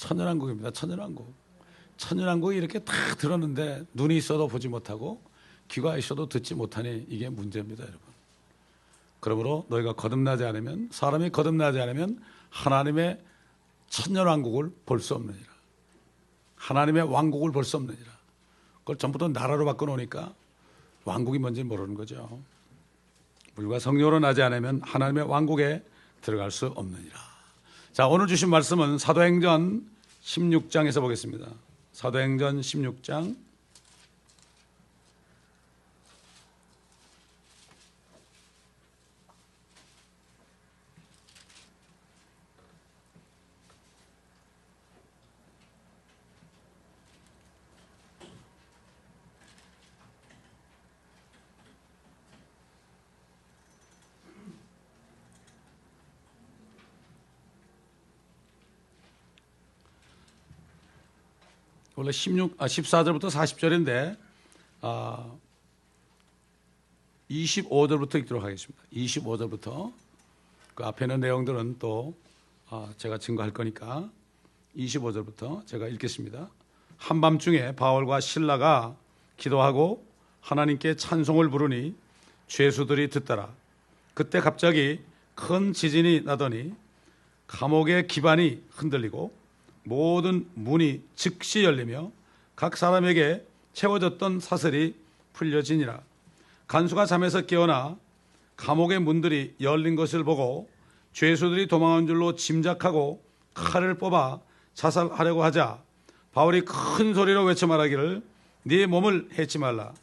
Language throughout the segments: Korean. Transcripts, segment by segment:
천연왕국입니다. 천연왕국. 천연왕국이 이렇게 딱 들었는데 눈이 있어도 보지 못하고 귀가 있어도 듣지 못하니 이게 문제입니다, 여러분. 그러므로 너희가 거듭나지 않으면, 사람이 거듭나지 않으면 하나님의 천년왕국을 볼 수 없느니라. 하나님의 왕국을 볼 수 없느니라. 그걸 전부 다 나라로 바꿔놓으니까 왕국이 뭔지 모르는 거죠. 물과 성령으로 나지 않으면 하나님의 왕국에 들어갈 수 없느니라. 자, 오늘 주신 말씀은 사도행전 16장에서 보겠습니다. 사도행전 16장 원래 14절부터 40절인데 25절부터 읽도록 하겠습니다. 25절부터 그 앞에 있는 내용들은 또 제가 증거할 거니까 25절부터 제가 읽겠습니다. 한밤중에 바울과 실라가 기도하고 하나님께 찬송을 부르니 죄수들이 듣더라. 그때 갑자기 큰 지진이 나더니 감옥의 기반이 흔들리고 모든 문이 즉시 열리며 각 사람에게 채워졌던 사슬이 풀려지니라. 간수가 잠에서 깨어나 감옥의 문들이 열린 것을 보고 죄수들이 도망한 줄로 짐작하고 칼을 뽑아 자살하려고 하자 바울이 큰 소리로 외쳐 말하기를 네 몸을 해치 말라.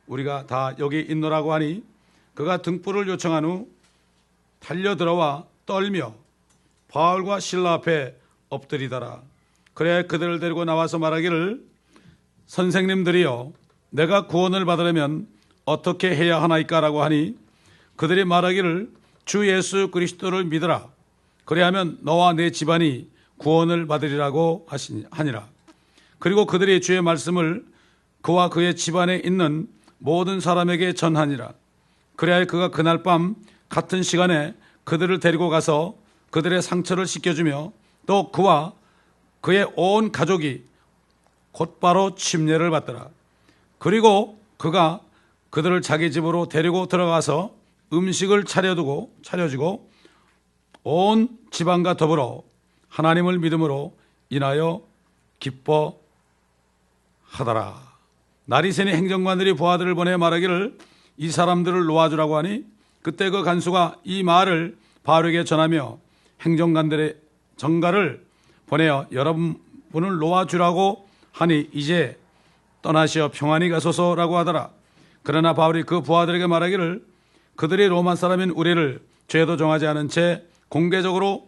우리가 다 여기 있노라고 하니 그가 등불을 요청한 후 달려들어와 떨며 바울과 실라 앞에 엎드리더라. 그래 그들을 데리고 나와서 말하기를 선생님들이여 내가 구원을 받으려면 어떻게 해야 하나이까라고 하니 그들이 말하기를 주 예수 그리스도를 믿으라. 그리하면 너와 내 집안이 구원을 받으리라고 하니라. 그리고 그들이 주의 말씀을 그와 그의 집안에 있는 모든 사람에게 전하니라. 그래야 그가 그날 밤 같은 시간에 그들을 데리고 가서 그들의 상처를 씻겨주며 또 그와 그의 온 가족이 곧바로 침례를 받더라. 그리고 그가 그들을 자기 집으로 데리고 들어가서 음식을 차려주고 온 집안과 더불어 하나님을 믿음으로 인하여 기뻐하더라. 날이 새니 행정관들이 부하들을 보내 말하기를 이 사람들을 놓아주라고 하니 그때 그 간수가 이 말을 바울에게 전하며 행정관들의 정가를 보내어 여러분을 놓아주라고 하니 이제 떠나시어 평안히 가소서라고 하더라. 그러나 바울이 그 부하들에게 말하기를 그들이 로마 사람인 우리를 죄도 정하지 않은 채 공개적으로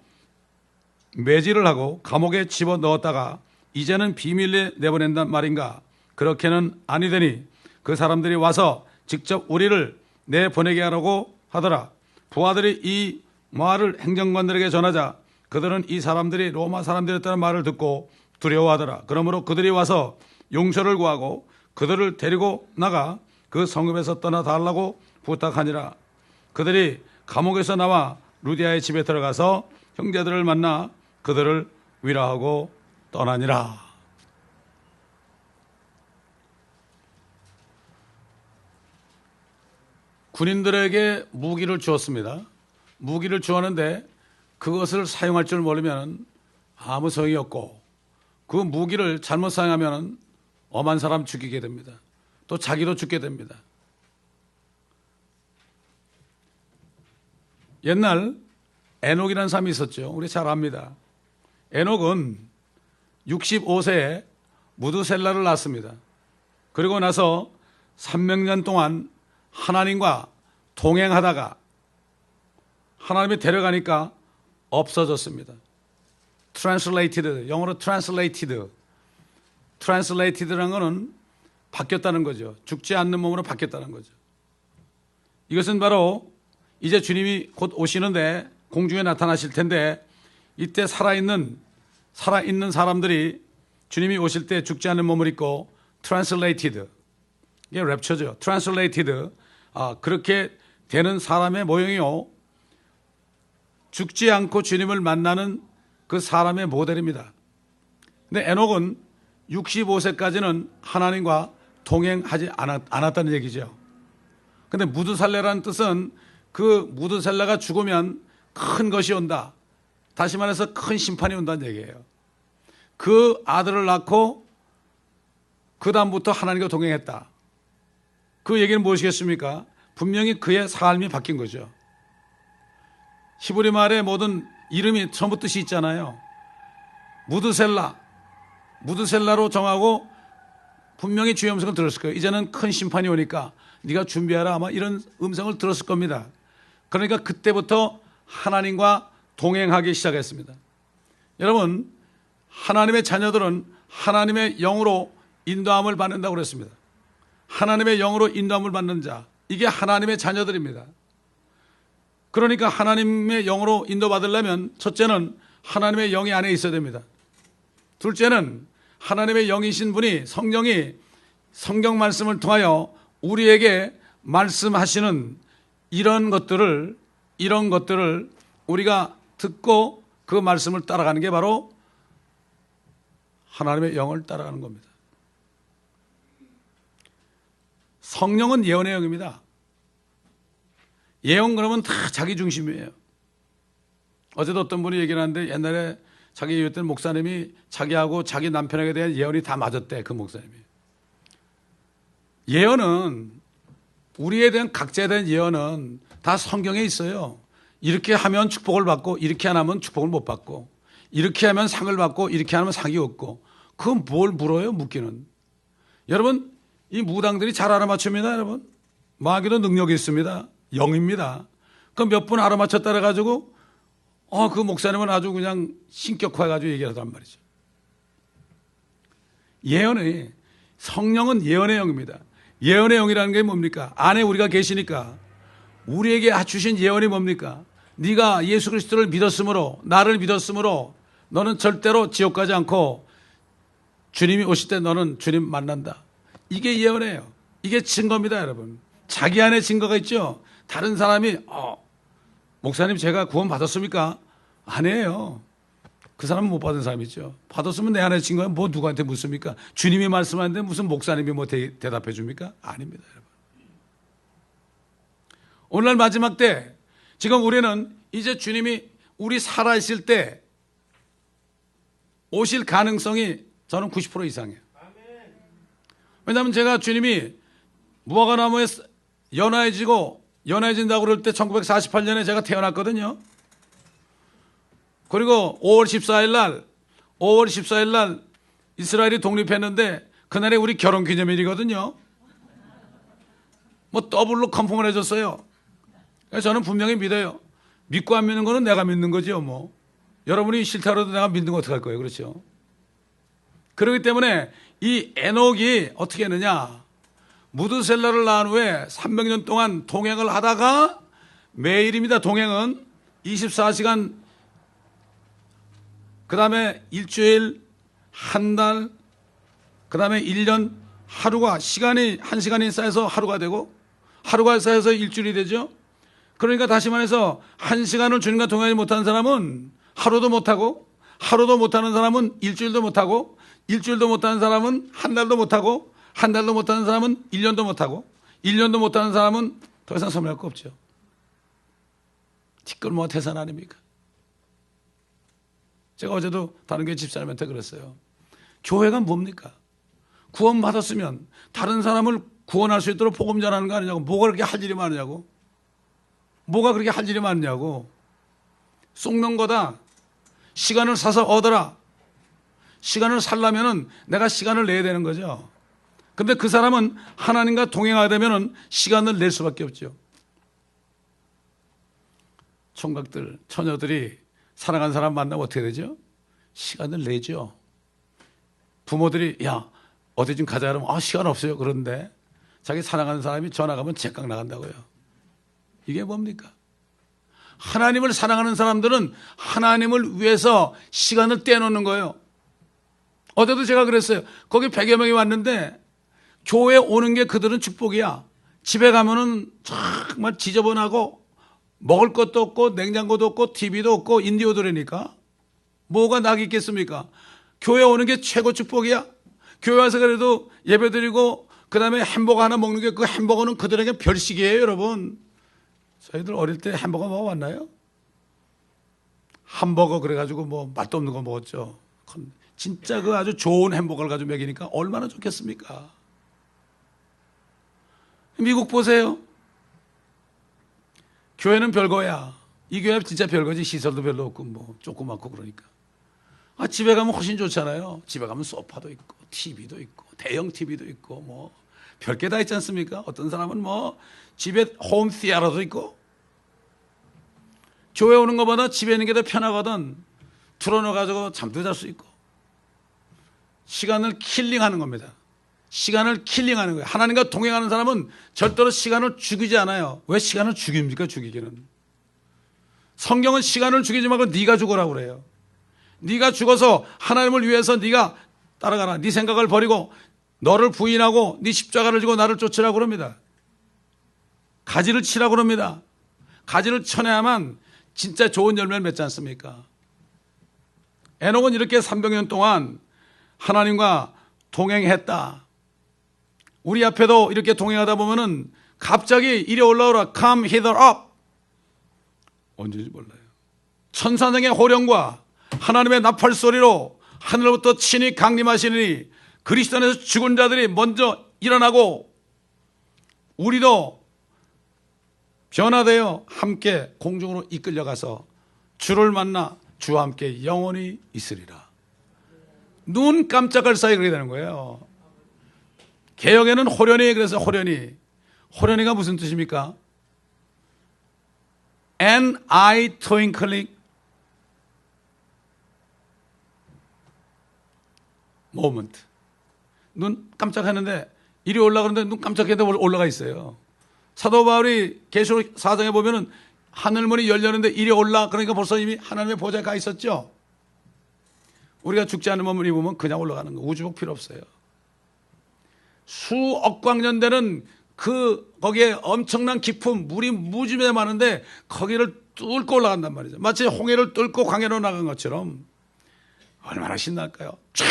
매질을 하고 감옥에 집어넣었다가 이제는 비밀리에 내보낸단 말인가? 그렇게는 아니되니 그 사람들이 와서 직접 우리를 내보내게 하라고 하더라. 부하들이 이 말을 행정관들에게 전하자 그들은 이 사람들이 로마 사람들이었다는 말을 듣고 두려워하더라. 그러므로 그들이 와서 용서를 구하고 그들을 데리고 나가 그 성읍에서 떠나달라고 부탁하니라. 그들이 감옥에서 나와 루디아의 집에 들어가서 형제들을 만나 그들을 위로하고 떠나니라. 군인들에게 무기를 주었습니다. 무기를 주었는데 그것을 사용할 줄 모르면 아무 소용이 없고 그 무기를 잘못 사용하면 엄한 사람 죽이게 됩니다. 또 자기도 죽게 됩니다. 옛날 에녹이라는 사람이 있었죠. 우리 잘 압니다. 에녹은 65세에 무드셀라를 낳았습니다. 그리고 나서 300년 동안 하나님과 동행하다가 하나님이 데려가니까 없어졌습니다. translated, 영어로 translated라는 것은 바뀌었다는 거죠. 죽지 않는 몸으로 바뀌었다는 거죠. 이것은 바로 이제 주님이 곧 오시는데 공중에 나타나실 텐데 이때 살아있는 사람들이 주님이 오실 때 죽지 않는 몸을 입고 translated, 이게 랩처죠. translated, 그렇게 되는 사람의 모형이요. 죽지 않고 주님을 만나는 그 사람의 모델입니다. 근데 에녹은 65세까지는 하나님과 동행하지 않았다는 얘기죠. 근데 무드살레라는 뜻은 그 무드살레가 죽으면 큰 것이 온다. 다시 말해서 큰 심판이 온다는 얘기예요. 그 아들을 낳고 그 다음부터 하나님과 동행했다. 그 얘기는 무엇이겠습니까? 분명히 그의 삶이 바뀐 거죠. 히브리 말의 모든 이름이 전부 뜻이 있잖아요. 무드셀라로 정하고 분명히 주의 음성을 들었을 거예요. 이제는 큰 심판이 오니까 네가 준비하라, 아마 이런 음성을 들었을 겁니다. 그러니까 그때부터 하나님과 동행하기 시작했습니다. 여러분, 하나님의 자녀들은 하나님의 영으로 인도함을 받는다고 그랬습니다. 하나님의 영으로 인도함을 받는 자, 이게 하나님의 자녀들입니다. 그러니까 하나님의 영으로 인도받으려면 첫째는 하나님의 영이 안에 있어야 됩니다. 둘째는 하나님의 영이신 분이, 성령이 성경 말씀을 통하여 우리에게 말씀하시는 이런 것들을 우리가 듣고 그 말씀을 따라가는 게 바로 하나님의 영을 따라가는 겁니다. 성령은 예언의 영입니다. 예언 그러면 다 자기 중심이에요. 어제도 어떤 분이 얘기를 하는데 옛날에 자기 예언했던 목사님이 자기하고 자기 남편에게 대한 예언이 다 맞았대. 그 목사님이. 예언은, 우리에 대한 각자에 대한 예언은 다 성경에 있어요. 이렇게 하면 축복을 받고 이렇게 안 하면 축복을 못 받고, 이렇게 하면 상을 받고 이렇게 하면 상이 없고, 그건 뭘 물어요? 묻기는. 여러분, 이 무당들이 잘 알아맞춥니다. 여러분, 마귀도 능력이 있습니다. 영입니다. 그 몇 분 알아맞혔다 그래가지고 그 목사님은 아주 그냥 신격화해가지고 얘기하단 말이죠. 예언이, 성령은 예언의 영입니다. 예언의 영이라는 게 뭡니까? 안에 우리가 계시니까 우리에게 주신 예언이 뭡니까? 네가 예수 그리스도를 믿었으므로, 나를 믿었으므로 너는 절대로 지옥 가지 않고 주님이 오실 때 너는 주님 만난다. 이게 예언이에요. 이게 증거입니다, 여러분. 자기 안에 증거가 있죠. 다른 사람이 목사님 제가 구원 받았습니까? 아니에요. 그 사람은 못 받은 사람이죠. 받았으면 내 안에 증거는 뭐 누구한테 묻습니까? 주님이 말씀하는데 무슨 목사님이 뭐 대답해 줍니까? 아닙니다, 여러분. 오늘날 마지막 때, 지금 우리는 이제 주님이 우리 살아있을 때 오실 가능성이 저는 90% 이상이에요. 왜냐하면 제가 주님이 무화과나무에 연화해진다고 그럴 때 1948년에 제가 태어났거든요. 그리고 5월 14일 날 이스라엘이 독립했는데 그날이 우리 결혼 기념일이거든요. 뭐 더블로 컨펌을 해줬어요. 그래서 저는 분명히 믿어요. 믿고 안 믿는 거는 내가 믿는 거죠, 뭐. 여러분이 싫다라도 내가 믿는 거 어떡할 거예요, 그렇죠? 그렇기 때문에 이 에녹이 어떻게 했느냐? 무드셀라를 낳은 후에 300년 동안 동행을 하다가, 매일입니다. 동행은 24시간, 그 다음에 일주일, 한 달, 그 다음에 1년, 하루가, 시간이, 한 시간이 쌓여서 하루가 되고, 하루가 쌓여서 일주일이 되죠. 그러니까 다시 말해서 한 시간을 주님과 동행하지 못하는 사람은 하루도 못하고, 하루도 못하는 사람은 일주일도 못하고, 일주일도 못하는 사람은 한 달도 못하고, 한 달도 못하는 사람은 1년도 못하고, 1년도 못하는 사람은 더 이상 소멸할 거 없죠. 티끌모아 태산 아닙니까? 제가 어제도 다른 교회 집사님한테 그랬어요. 교회가 뭡니까? 구원 받았으면 다른 사람을 구원할 수 있도록 복음 전하는 거 아니냐고. 뭐가 그렇게 할 일이 많으냐고. 뭐가 그렇게 할 일이 많냐고. 속는 거다. 시간을 사서 얻어라. 시간을 살려면은 내가 시간을 내야 되는 거죠. 근데 그 사람은 하나님과 동행하게 되면은 시간을 낼 수밖에 없죠. 총각들, 처녀들이 사랑하는 사람 만나면 어떻게 되죠? 시간을 내죠. 부모들이 야 어디 좀 가자 그러면 시간 없어요. 그런데 자기 사랑하는 사람이 전화 가면 제깍 나간다고요. 이게 뭡니까? 하나님을 사랑하는 사람들은 하나님을 위해서 시간을 떼놓는 거예요. 어제도 제가 그랬어요. 거기 100여 명이 왔는데 교회에 오는 게 그들은 축복이야. 집에 가면은 정말 지저분하고 먹을 것도 없고 냉장고도 없고 TV도 없고 인디오들이니까 뭐가 낙이 있겠습니까? 교회 오는 게 최고 축복이야. 교회 와서 그래도 예배드리고 그 다음에 햄버거 하나 먹는 게 그 햄버거는 그들에게 별식이에요. 여러분, 저희들 어릴 때 햄버거 먹어봤나요? ham버거 그래가지고 뭐 맛도 없는 거 먹었죠. 진짜 그 아주 좋은 햄버거를 가지고 먹이니까 얼마나 좋겠습니까? 미국 보세요. 교회는 별거야. 이 교회 진짜 별거지. 시설도 별로 없고 뭐 조그맣고 그러니까. 집에 가면 훨씬 좋잖아요. 집에 가면 소파도 있고 TV도 있고 대형 TV도 있고 뭐 별게 다 있지 않습니까? 어떤 사람은 뭐 집에 홈 시어터도 있고. 교회 오는 것보다 집에 있는 게 더 편하거든. 틀어놓아가지고 잠도 잘 수 있고. 시간을 킬링하는 겁니다. 시간을 킬링하는 거예요. 하나님과 동행하는 사람은 절대로 시간을 죽이지 않아요. 왜 시간을 죽입니까? 죽이기는. 성경은 시간을 죽이지 말고 네가 죽으라고 그래요. 네가 죽어서 하나님을 위해서 네가 따라가라. 네 생각을 버리고 너를 부인하고 네 십자가를 지고 나를 쫓으라고 그럽니다. 가지를 치라고 그럽니다. 가지를 쳐내야만 진짜 좋은 열매를 맺지 않습니까? 에녹은 이렇게 300년 동안 하나님과 동행했다. 우리 앞에도 이렇게 동행하다 보면은 갑자기 이리 올라오라. Come hither up. 언제인지 몰라요. 천사능의 호령과 하나님의 나팔 소리로 하늘로부터 친히 강림하시니 그리스도 안에서 죽은 자들이 먼저 일어나고 우리도 변화되어 함께 공중으로 이끌려가서 주를 만나 주와 함께 영원히 있으리라. 눈 깜짝할 사이 그렇게 되는 거예요. 개혁에는 호련히, 그래서 호련히가 무슨 뜻입니까? An eye twinkling moment. 눈 깜짝하는데 이리 올라가는데 눈 깜짝했는데 올라가 있어요. 사도 바울이 계시록 4장에 보면은 하늘문이 열렸는데 이리 올라, 그러니까 벌써 이미 하나님의 보좌에 가 있었죠. 우리가 죽지 않는 몸을 입으면 그냥 올라가는 거. 우주복 필요 없어요. 수억 광년 되는 거기에 엄청난 깊은 물이 무지개 많은데 거기를 뚫고 올라간단 말이죠. 마치 홍해를 뚫고 광야로 나간 것처럼. 얼마나 신날까요? 쫙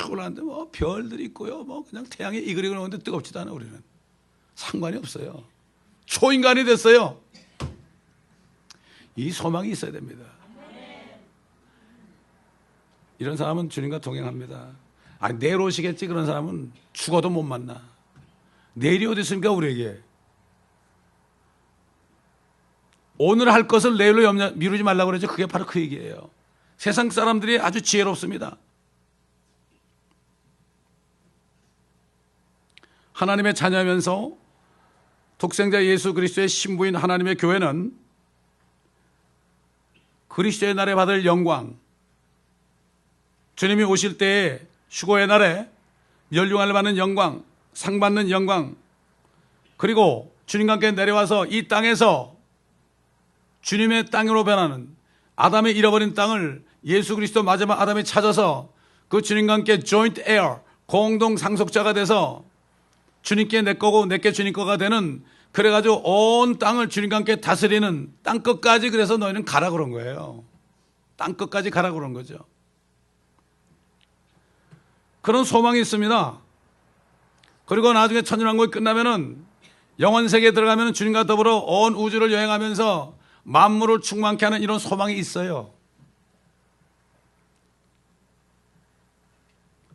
올라가는데 뭐 별들이 있고요. 뭐 그냥 태양이 이글이글 오는데 뜨겁지도 않아. 우리는 상관이 없어요. 초인간이 됐어요. 이 소망이 있어야 됩니다. 이런 사람은 주님과 동행합니다. 내일 오시겠지. 그런 사람은 죽어도 못 만나. 내일이 어디 있습니까 우리에게. 오늘 할 것을 내일로 미루지 말라고 그러죠. 그게 바로 그 얘기예요. 세상 사람들이 아주 지혜롭습니다. 하나님의 자녀면서 독생자 예수 그리스도의 신부인 하나님의 교회는 그리스도의 날에 받을 영광, 주님이 오실 때에 휴거의 날에 멸류관을 받는 영광, 상 받는 영광, 그리고 주님과 함께 내려와서 이 땅에서 주님의 땅으로 변하는 아담의 잃어버린 땅을 예수 그리스도 마지막 아담이 찾아서 그 주님과 함께 joint heir, 공동 상속자가 돼서 주님께 내 거고 내게 주님 거가 되는, 그래가지고 온 땅을 주님과 함께 다스리는 땅 끝까지, 그래서 너희는 가라 그런 거예요. 땅 끝까지 가라 그런 거죠. 그런 소망이 있습니다. 그리고 나중에 천년왕국이 끝나면은 영원 세계에 들어가면 주님과 더불어 온 우주를 여행하면서 만물을 충만케 하는 이런 소망이 있어요.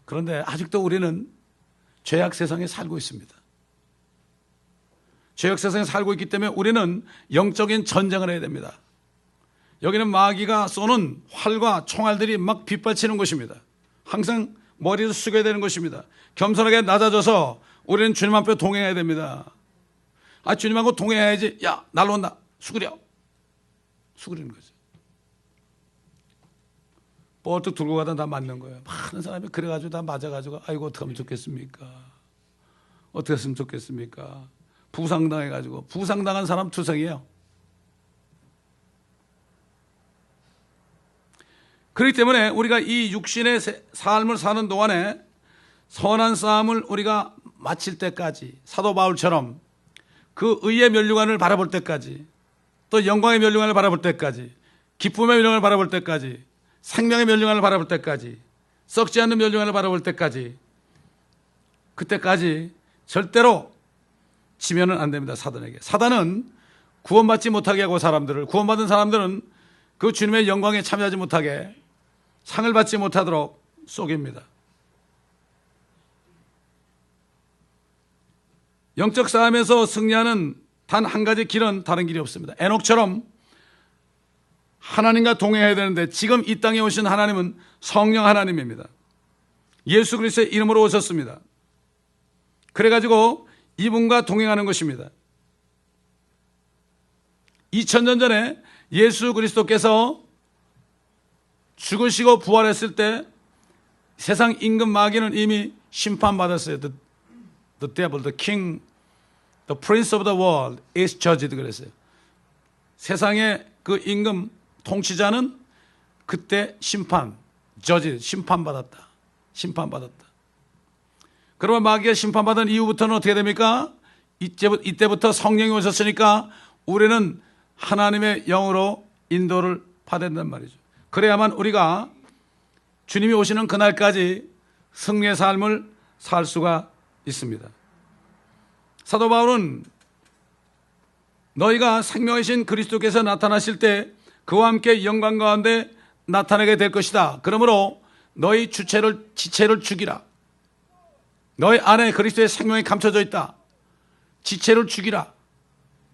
그런데 아직도 우리는 죄악 세상에 살고 있습니다. 죄악 세상에 살고 있기 때문에 우리는 영적인 전쟁을 해야 됩니다. 여기는 마귀가 쏘는 활과 총알들이 막 빗발치는 곳입니다. 항상 머리를 숙여야 되는 것입니다. 겸손하게 낮아져서 우리는 주님 앞에 동행해야 됩니다. 주님하고 동행해야지. 야, 날로 온다. 수그려. 수그리는 거죠. 뻘떡 들고 가다 다 맞는 거예요. 많은 사람이 그래가지고 다 맞아가지고 아이고 어떻게 하면 좋겠습니까? 어떻게 했으면 좋겠습니까? 부상당해가지고. 부상당한 사람 투성이에요. 그렇기 때문에 우리가 이 육신의 삶을 사는 동안에 선한 싸움을 우리가 마칠 때까지, 사도 바울처럼 그 의의 면류관을 바라볼 때까지, 또 영광의 면류관을 바라볼 때까지, 기쁨의 면류관을 바라볼 때까지, 생명의 면류관을 바라볼 때까지, 썩지 않는 멸종을 바라볼 때까지, 그때까지 절대로 지면은 안 됩니다. 사단에게. 사단은 구원받지 못하게 하고 사람들을, 구원받은 사람들은 그 주님의 영광에 참여하지 못하게, 상을 받지 못하도록 속입니다. 영적 싸움에서 승리하는 단 한 가지 길은 다른 길이 없습니다. 에녹처럼 하나님과 동행해야 되는데, 지금 이 땅에 오신 하나님은 성령 하나님입니다. 예수 그리스도의 이름으로 오셨습니다. 그래가지고 이분과 동행하는 것입니다. 2000년 전에 예수 그리스도께서 죽으시고 부활했을 때 세상 임금 마귀는 이미 심판받았어요. The devil, the king, the prince of the world is judged 그랬어요. 세상의 그 임금 통치자는 그때 심판받았다. 그러면 마귀가 심판받은 이후부터는 어떻게 됩니까? 이때부터 성령이 오셨으니까 우리는 하나님의 영으로 인도를 받아야 된단 말이죠. 그래야만 우리가 주님이 오시는 그날까지 승리의 삶을 살 수가 있습니다. 사도 바울은 너희가 생명이신 그리스도께서 나타나실 때 그와 함께 영광 가운데 나타나게 될 것이다. 그러므로 너희 지체를 죽이라. 너희 안에 그리스도의 생명이 감춰져 있다. 지체를 죽이라.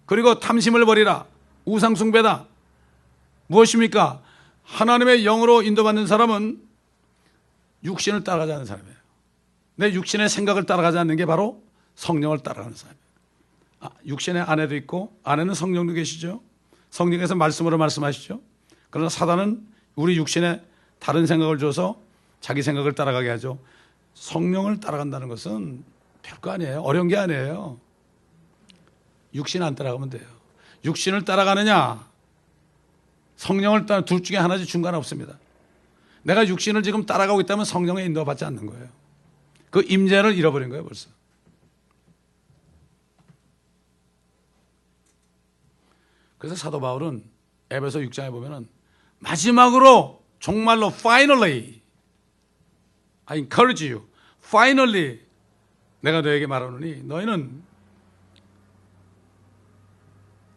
그리고 탐심을 버리라. 우상숭배다. 무엇입니까? 하나님의 영으로 인도받는 사람은 육신을 따라가지 않는 사람이에요. 내 육신의 생각을 따라가지 않는 게 바로 성령을 따라가는 사람이에요. 육신의 아내도 있고 아내는 성령도 계시죠. 성령께서 말씀으로 말씀하시죠. 그러나 사단은 우리 육신에 다른 생각을 줘서 자기 생각을 따라가게 하죠. 성령을 따라간다는 것은 별거 아니에요. 어려운 게 아니에요. 육신 안 따라가면 돼요. 육신을 따라가느냐 성령을 따라, 둘 중에 하나지 중간 없습니다. 내가 육신을 지금 따라가고 있다면 성령의 인도받지 않는 거예요. 그 임재를 잃어버린 거예요 벌써. 그래서 사도 바울은 에베소 6장에 보면은 마지막으로 정말로 finally I encourage you. Finally 내가 너에게 말하노니 너희는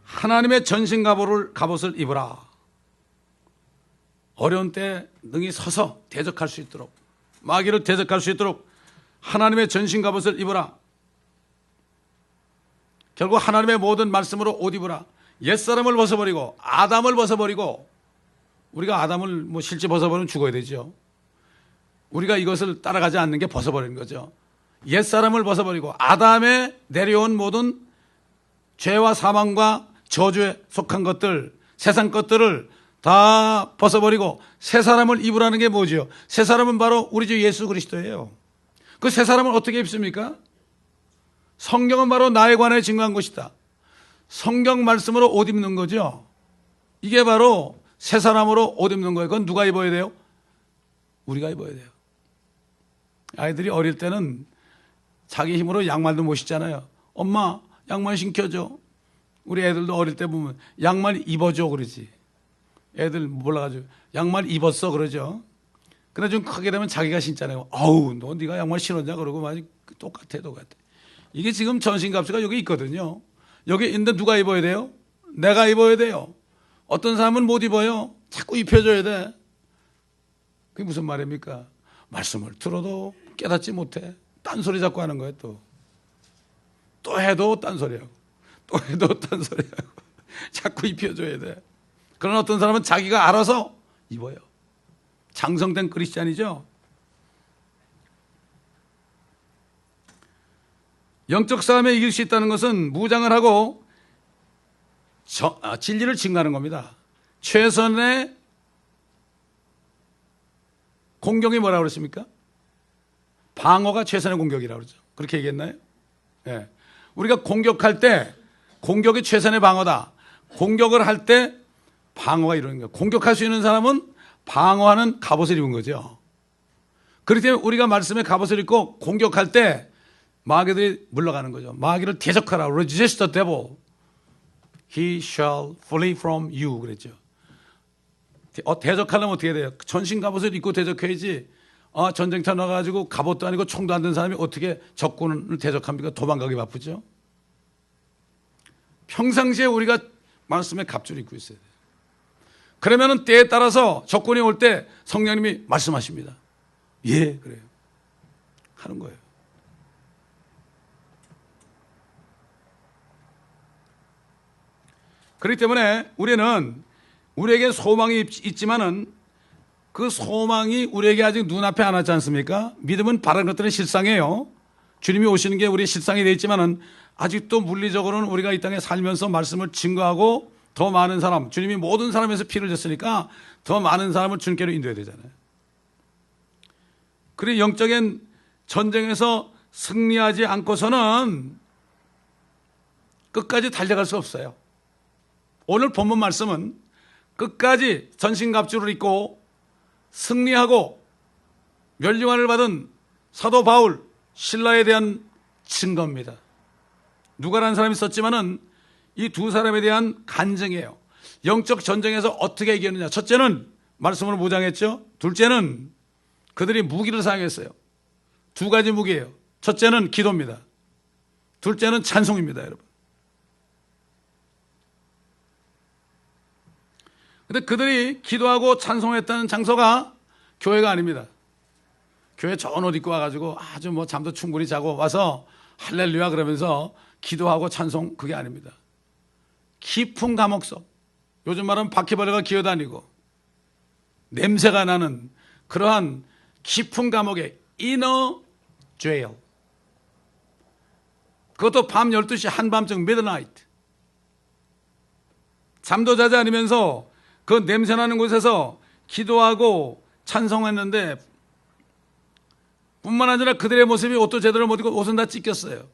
하나님의 전신 갑옷을 입으라. 어려운 때 능히 서서 대적할 수 있도록, 마귀를 대적할 수 있도록 하나님의 전신 갑옷을 입으라. 결국 하나님의 모든 말씀으로 옷 입으라. 옛사람을 벗어버리고 아담을 벗어버리고, 우리가 아담을 실제 벗어버리면 죽어야 되죠. 우리가 이것을 따라가지 않는 게 벗어버리는 거죠. 옛사람을 벗어버리고 아담에 내려온 모든 죄와 사망과 저주에 속한 것들, 세상 것들을 다 벗어버리고 새 사람을 입으라는 게 뭐죠? 새 사람은 바로 우리 주 예수 그리스도예요. 그 새 사람을 어떻게 입습니까? 성경은 바로 나에 관해 증거한 것이다. 성경 말씀으로 옷 입는 거죠. 이게 바로 새 사람으로 옷 입는 거예요. 그건 누가 입어야 돼요? 우리가 입어야 돼요. 아이들이 어릴 때는 자기 힘으로 양말도 못 신잖아요. 엄마 양말 신겨줘. 우리 애들도 어릴 때 보면 양말 입어줘 그러지. 애들 몰라가지고 양말 입었어 그러죠. 근데 좀 크게 되면 자기가 신잖아요. 아우 너 네가 양말 신었냐 그러고 막 똑같아. 이게 지금 전신갑주가 여기 있거든요. 여기 있는데 누가 입어야 돼요? 내가 입어야 돼요. 어떤 사람은 못 입어요. 자꾸 입혀줘야 돼. 그게 무슨 말입니까? 말씀을 들어도 깨닫지 못해. 딴소리 자꾸 하는 거예요. 또 해도 딴소리하고 또 해도 딴소리하고 자꾸 입혀줘야 돼. 그런 어떤 사람은 자기가 알아서 입어요. 장성된 크리스찬이죠. 영적 싸움에 이길 수 있다는 것은 무장을 하고 진리를 증거하는 겁니다. 최선의 공격이 뭐라고 그랬습니까? 방어가 최선의 공격이라고 그러죠. 그렇게 얘기했나요? 네. 우리가 공격할 때 공격이 최선의 방어다. 공격을 할 때 방어가 이루는 거예요. 공격할 수 있는 사람은 방어하는 갑옷을 입은 거죠. 그렇기 때문에 우리가 말씀의 갑옷을 입고 공격할 때 마귀들이 물러가는 거죠. 마귀를 대적하라. Resist the devil. He shall flee from you. 그랬죠. 대적하려면 어떻게 돼요? 전신 갑옷을 입고 대적해야지. 전쟁터 나가지고 갑옷도 아니고 총도 안 든 사람이 어떻게 적군을 대적합니까? 도망가기 바쁘죠. 평상시에 우리가 말씀에 갑주를 입고 있어야 돼요. 그러면은 때에 따라서 적군이 올 때 성령님이 말씀하십니다. 예, 그래요. 하는 거예요. 그렇기 때문에 우리에게 소망이 있지만은 그 소망이 우리에게 아직 눈앞에 안 왔지 않습니까? 믿음은 바른 것들은 실상이에요. 주님이 오시는 게 우리의 실상이 되어 있지만은 아직도 물리적으로는 우리가 이 땅에 살면서 말씀을 증거하고 더 많은 사람, 주님이 모든 사람에서 피를 줬으니까 더 많은 사람을 주님께로 인도해야 되잖아요. 그리고 영적인 전쟁에서 승리하지 않고서는 끝까지 달려갈 수 없어요. 오늘 본문 말씀은 끝까지 전신갑주를 입고 승리하고 멸류관을 받은 사도 바울, 실라에 대한 증거입니다. 누가라는 사람이 썼지만은 이 두 사람에 대한 간증이에요. 영적 전쟁에서 어떻게 이겼느냐. 첫째는 말씀으로 무장했죠. 둘째는 그들이 무기를 사용했어요. 두 가지 무기예요. 첫째는 기도입니다. 둘째는 찬송입니다, 여러분. 근데 그들이 기도하고 찬송했다는 장소가 교회가 아닙니다. 교회 좋은 옷 입고 와가지고 아주 잠도 충분히 자고 와서 할렐루야 그러면서 기도하고 찬송, 그게 아닙니다. 깊은 감옥 속, 요즘 말하면 바퀴벌레가 기어다니고 냄새가 나는 그러한 깊은 감옥의 inner jail, 그것도 밤 12시 한밤중 midnight, 잠도 자지 않으면서 그 냄새나는 곳에서 기도하고 찬송했는데 뿐만 아니라 그들의 모습이 옷도 제대로 못 입고 옷은 다 찢겼어요.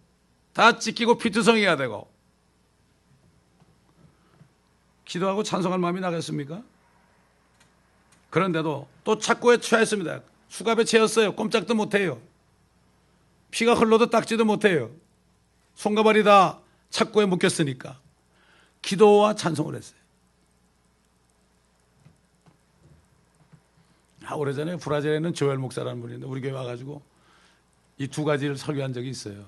다 찢기고 피투성이가 되고. 기도하고 찬송할 마음이 나겠습니까? 그런데도 또 착고에 처했습니다. 수갑에 채였어요. 꼼짝도 못해요. 피가 흘러도 닦지도 못해요. 손과 발이 다 착고에 묶였으니까 기도와 찬송을 했어요. 오래전에 브라질에 있는 조엘 목사라는 분이 있는데 우리 교회 와가지고 이 두 가지를 설교한 적이 있어요.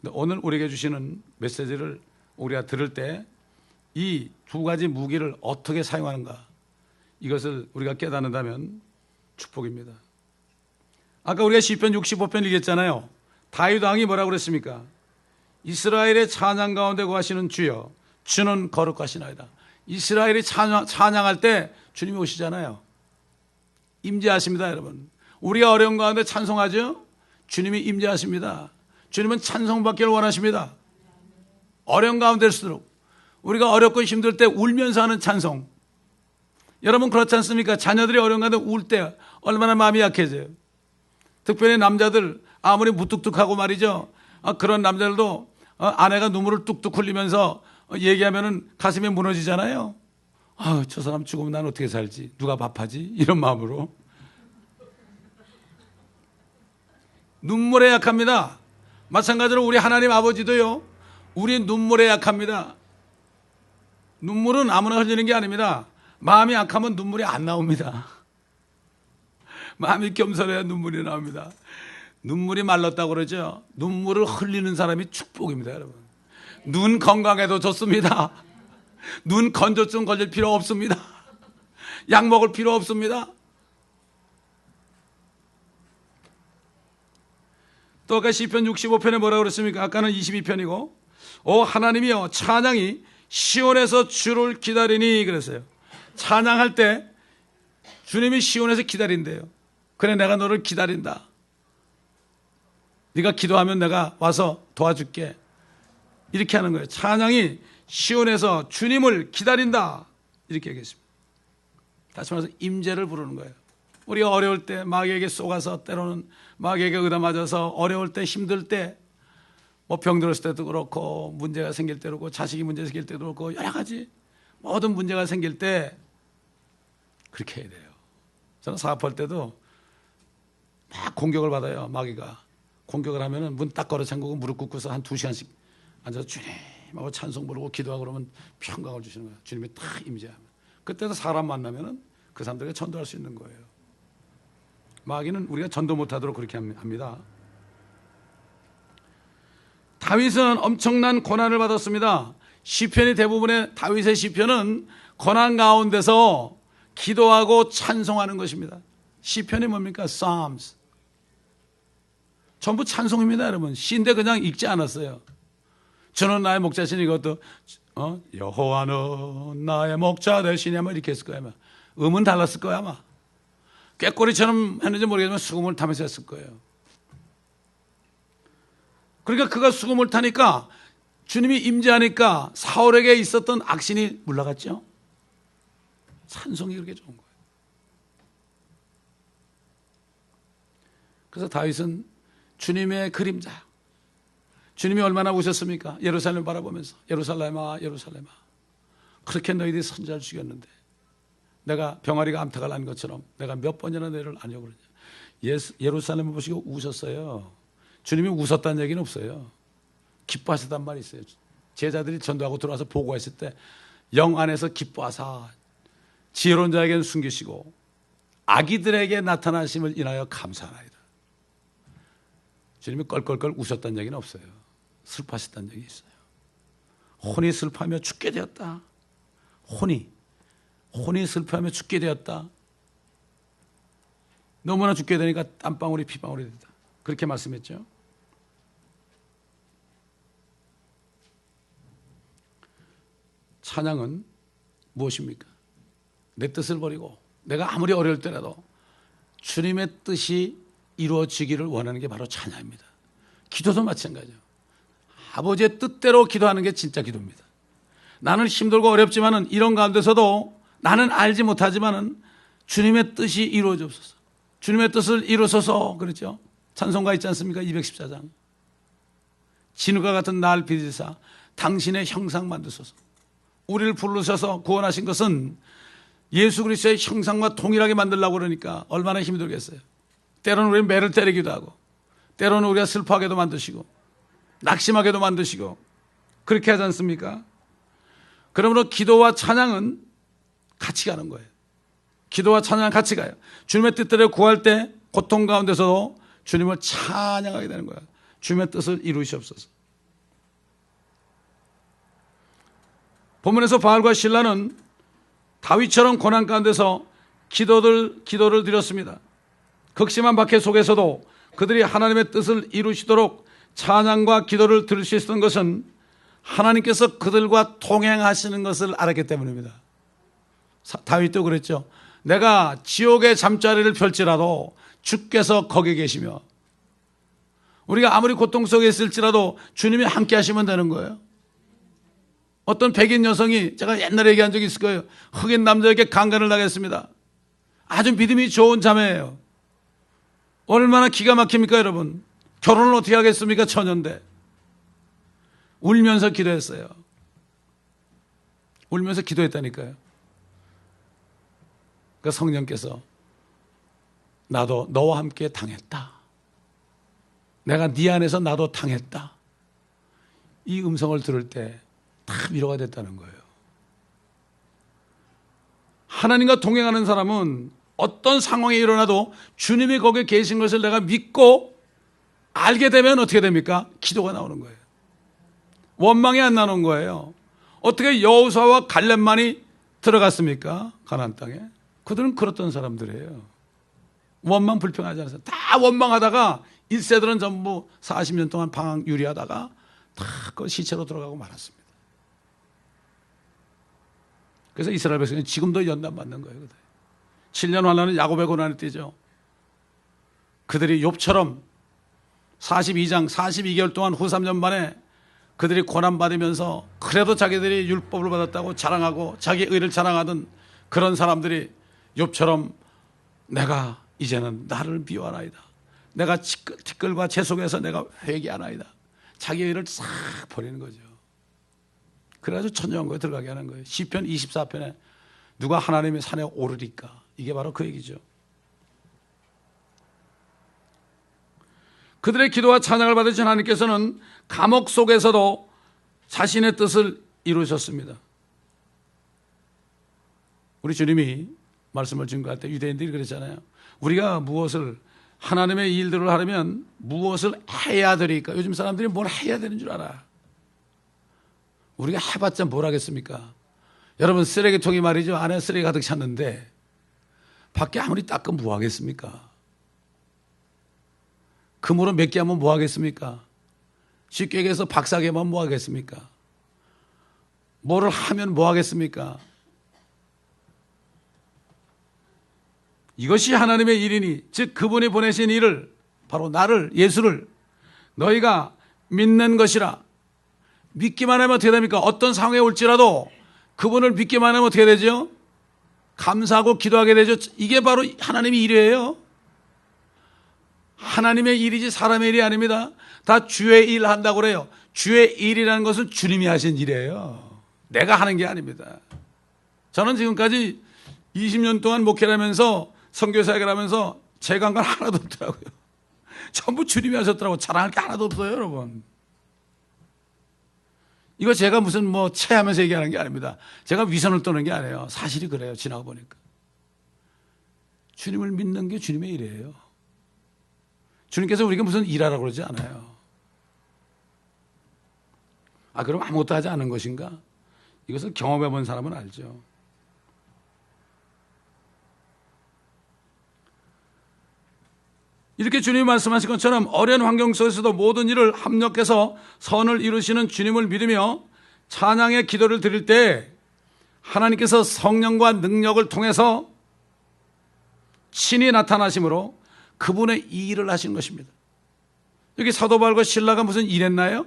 근데 오늘 우리에게 주시는 메시지를 우리가 들을 때 이 두 가지 무기를 어떻게 사용하는가, 이것을 우리가 깨닫는다면 축복입니다. 아까 우리가 시편 65편 읽었잖아요. 다윗 왕이 뭐라고 그랬습니까? 이스라엘의 찬양 가운데 거하시는 주여, 주는 거룩하시나이다. 이스라엘이 찬양할 때 주님이 오시잖아요. 임재하십니다, 여러분. 우리가 어려운 가운데 찬송하죠? 주님이 임재하십니다. 주님은 찬송받기를 원하십니다. 어려운 가운데일수록 우리가 어렵고 힘들 때 울면서 하는 찬송. 여러분 그렇지 않습니까? 자녀들이 어려운 가운데 울 때 얼마나 마음이 약해져요. 특별히 남자들 아무리 무뚝뚝하고 말이죠. 그런 남자들도 아내가 눈물을 뚝뚝 흘리면서 얘기하면은 가슴이 무너지잖아요. 저 사람 죽으면 난 어떻게 살지? 누가 밥하지? 이런 마음으로. 눈물에 약합니다. 마찬가지로 우리 하나님 아버지도요. 우리 눈물에 약합니다. 눈물은 아무나 흘리는 게 아닙니다. 마음이 약하면 눈물이 안 나옵니다. 마음이 겸손해야 눈물이 나옵니다. 눈물이 말랐다고 그러죠. 눈물을 흘리는 사람이 축복입니다, 여러분. 눈 건강해도 좋습니다. 눈 건조증 걸릴 필요 없습니다. 약 먹을 필요 없습니다. 또 아까 시편 65편에 뭐라고 그랬습니까? 아까는 22편이고 오 하나님이여 찬양이 시온에서 주를 기다리니 그랬어요. 찬양할 때 주님이 시온에서 기다린대요. 그래 내가 너를 기다린다. 네가 기도하면 내가 와서 도와줄게. 이렇게 하는 거예요. 찬양이 시온에서 주님을 기다린다. 이렇게 얘기했습니다. 다시 말해서 임재를 부르는 거예요. 우리가 어려울 때 마귀에게 속아서 때로는 마귀에게 얻어맞아서 어려울 때 힘들 때 뭐 병들었을 때도 그렇고 문제가 생길 때도 그렇고 자식이 문제 생길 때도 그렇고 여러 가지 모든 문제가 생길 때 그렇게 해야 돼요. 저는 사업할 때도 막 공격을 받아요. 마귀가 공격을 하면은 문 딱 걸어 잠그고 무릎 꿇고서 한 2시간씩 앉아서 주님하고 찬송 부르고 기도하고 그러면 평강을 주시는 거예요. 주님이 딱 임재하면. 그때도 사람 만나면은 그 사람들에게 전도할 수 있는 거예요. 마귀는 우리가 전도 못하도록 그렇게 합니다. 다윗은 엄청난 고난을 받았습니다. 시편이 대부분의 다윗의 시편은 고난 가운데서 기도하고 찬송하는 것입니다. 시편이 뭡니까? Psalms. 전부 찬송입니다, 여러분. 시인데 그냥 읽지 않았어요. 저는 나의 목자시니 이것도 여호와는 나의 목자 되시니 아마 이렇게 했을 거야. 아마. 음은 달랐을 거야 아마. 꾀꼬리처럼 했는지 모르겠지만 수금을 타면서 했을 거예요. 그러니까 그가 수금을 타니까 주님이 임재하니까 사울에게 있었던 악신이 물러갔죠. 찬송이 그렇게 좋은 거예요. 그래서 다윗은 주님의 그림자, 주님이 얼마나 우셨습니까? 예루살렘을 바라보면서 예루살렘아 예루살렘아 그렇게 너희들이 선지자를 죽였는데 내가 병아리가 암탉을 난 것처럼 내가 몇 번이나 너희를 아냐고 그러냐. 예루살렘을 보시고 우셨어요. 주님이 웃었다는 얘기는 없어요. 기뻐하셨단 말이 있어요. 제자들이 전도하고 들어와서 보고했을 때 영 안에서 기뻐하사 지혜로운 자에게는 숨기시고 아기들에게 나타나심을 인하여 감사하나이다. 주님이 껄껄껄 우셨다는 얘기는 없어요. 슬퍼하셨다는 얘기 있어요. 혼이 슬퍼하며 죽게 되었다. 혼이 슬퍼하며 죽게 되었다. 너무나 죽게 되니까 땀방울이 피방울이 됐다. 그렇게 말씀했죠. 찬양은 무엇입니까? 내 뜻을 버리고 내가 아무리 어려울 때라도 주님의 뜻이 이루어지기를 원하는 게 바로 찬양입니다. 기도도 마찬가지죠. 아버지의 뜻대로 기도하는 게 진짜 기도입니다. 나는 힘들고 어렵지만은 이런 가운데서도 나는 알지 못하지만은 주님의 뜻이 이루어졌소서. 주님의 뜻을 이루소서. 그렇죠. 찬송가 있지 않습니까? 214장. 진흙과 같은 날 빚으사 당신의 형상 만드소서. 우리를 부르셔서 구원하신 것은 예수 그리스도의 형상과 동일하게 만들려고 그러니까 얼마나 힘들겠어요. 때로는 우리는 매를 때리기도 하고 때로는 우리가 슬퍼하게도 만드시고 낙심하게도 만드시고 그렇게 하지 않습니까? 그러므로 기도와 찬양은 같이 가는 거예요. 기도와 찬양은 같이 가요. 주님의 뜻대로 구할 때 고통 가운데서도 주님을 찬양하게 되는 거예요. 주님의 뜻을 이루시옵소서. 본문에서 바울과 실라는 다윗처럼 고난 가운데서 기도를 드렸습니다. 극심한 박해 속에서도 그들이 하나님의 뜻을 이루시도록 찬양과 기도를 드릴 수 있었던 것은 하나님께서 그들과 동행하시는 것을 알았기 때문입니다. 다윗도 그랬죠. 내가 지옥의 잠자리를 펼지라도 주께서 거기 계시며 우리가 아무리 고통 속에 있을지라도 주님이 함께 하시면 되는 거예요. 어떤 백인 여성이 제가 옛날에 얘기한 적이 있을 거예요. 흑인 남자에게 강간을 당했습니다. 아주 믿음이 좋은 자매예요. 얼마나 기가 막힙니까 여러분. 결혼을 어떻게 하겠습니까 처녀인데. 울면서 기도했어요. 울면서 기도했다니까요. 그 성령께서 나도 너와 함께 당했다. 내가 네 안에서 나도 당했다. 이 음성을 들을 때 다 위로가 됐다는 거예요. 하나님과 동행하는 사람은 어떤 상황이 일어나도 주님이 거기에 계신 것을 내가 믿고 알게 되면 어떻게 됩니까? 기도가 나오는 거예요. 원망이 안 나오는 거예요. 어떻게 여호수아와 갈렙만이 들어갔습니까? 가나안 땅에. 그들은 그렇던 사람들이에요. 원망 불평하지 않았어요. 다 원망하다가 1세들은 전부 40년 동안 방황 유리하다가 다 그 시체로 들어가고 말았습니다. 그래서 이스라엘 백성은 지금도 연단받는 거예요. 7년 환란은 야곱의 고난을 띠죠. 그들이 욥처럼 42장 42개월 동안 후 3년 만에 그들이 고난받으면서 그래도 자기들이 율법을 받았다고 자랑하고 자기 의를 자랑하던 그런 사람들이 욥처럼 내가 이제는 나를 미워하나이다. 내가 티끌과 재 속에서 내가 회개하나이다. 자기 의를 싹 버리는 거죠. 그래가지고 천정한 거에 들어가게 하는 거예요. 시편 24편에 누가 하나님의 산에 오르리까? 이게 바로 그 얘기죠. 그들의 기도와 찬양을 받으신 하나님께서는 감옥 속에서도 자신의 뜻을 이루셨습니다. 우리 주님이 말씀을 증거할 때 유대인들이 그랬잖아요. 우리가 무엇을 하나님의 일들을 하려면 무엇을 해야 되니까. 요즘 사람들이 뭘 해야 되는 줄 알아. 우리가 해봤자 뭘 하겠습니까? 여러분, 쓰레기통이 말이죠. 안에 쓰레기 가득 찼는데 밖에 아무리 닦으면 뭐 하겠습니까? 금으로 몇 개 하면 뭐 하겠습니까? 쉽게 얘기해서 박사개만 뭐 하겠습니까? 뭐를 하면 뭐 하겠습니까? 이것이 하나님의 일이니, 즉 그분이 보내신 일을, 바로 나를, 예수를 너희가 믿는 것이라. 믿기만 하면 어떻게 됩니까? 어떤 상황에 올지라도 그분을 믿기만 하면 어떻게 되죠? 감사하고 기도하게 되죠. 이게 바로 하나님의 일이에요. 하나님의 일이지 사람의 일이 아닙니다. 다 주의 일 한다고 그래요. 주의 일이라는 것은 주님이 하신 일이에요. 내가 하는 게 아닙니다. 저는 지금까지 20년 동안 목회를 하면서 선교사역을 하면서 제가 한 건 하나도 없더라고요. 전부 주님이 하셨더라고요. 자랑할 게 하나도 없어요, 여러분. 이거 제가 무슨 뭐 체하면서 얘기하는 게 아닙니다. 제가 위선을 떠는 게 아니에요. 사실이 그래요. 지나가 보니까. 주님을 믿는 게 주님의 일이에요. 주님께서 우리가 무슨 일하라고 그러지 않아요. 아, 그럼 아무것도 하지 않은 것인가? 이것을 경험해 본 사람은 알죠. 이렇게 주님이 말씀하신 것처럼 어려운 환경 속에서도 모든 일을 합력해서 선을 이루시는 주님을 믿으며 찬양의 기도를 드릴 때 하나님께서 성령과 능력을 통해서 친히 나타나심으로 그분의 이 일을 하신 것입니다. 여기 사도 바울과 실라가 무슨 일했나요?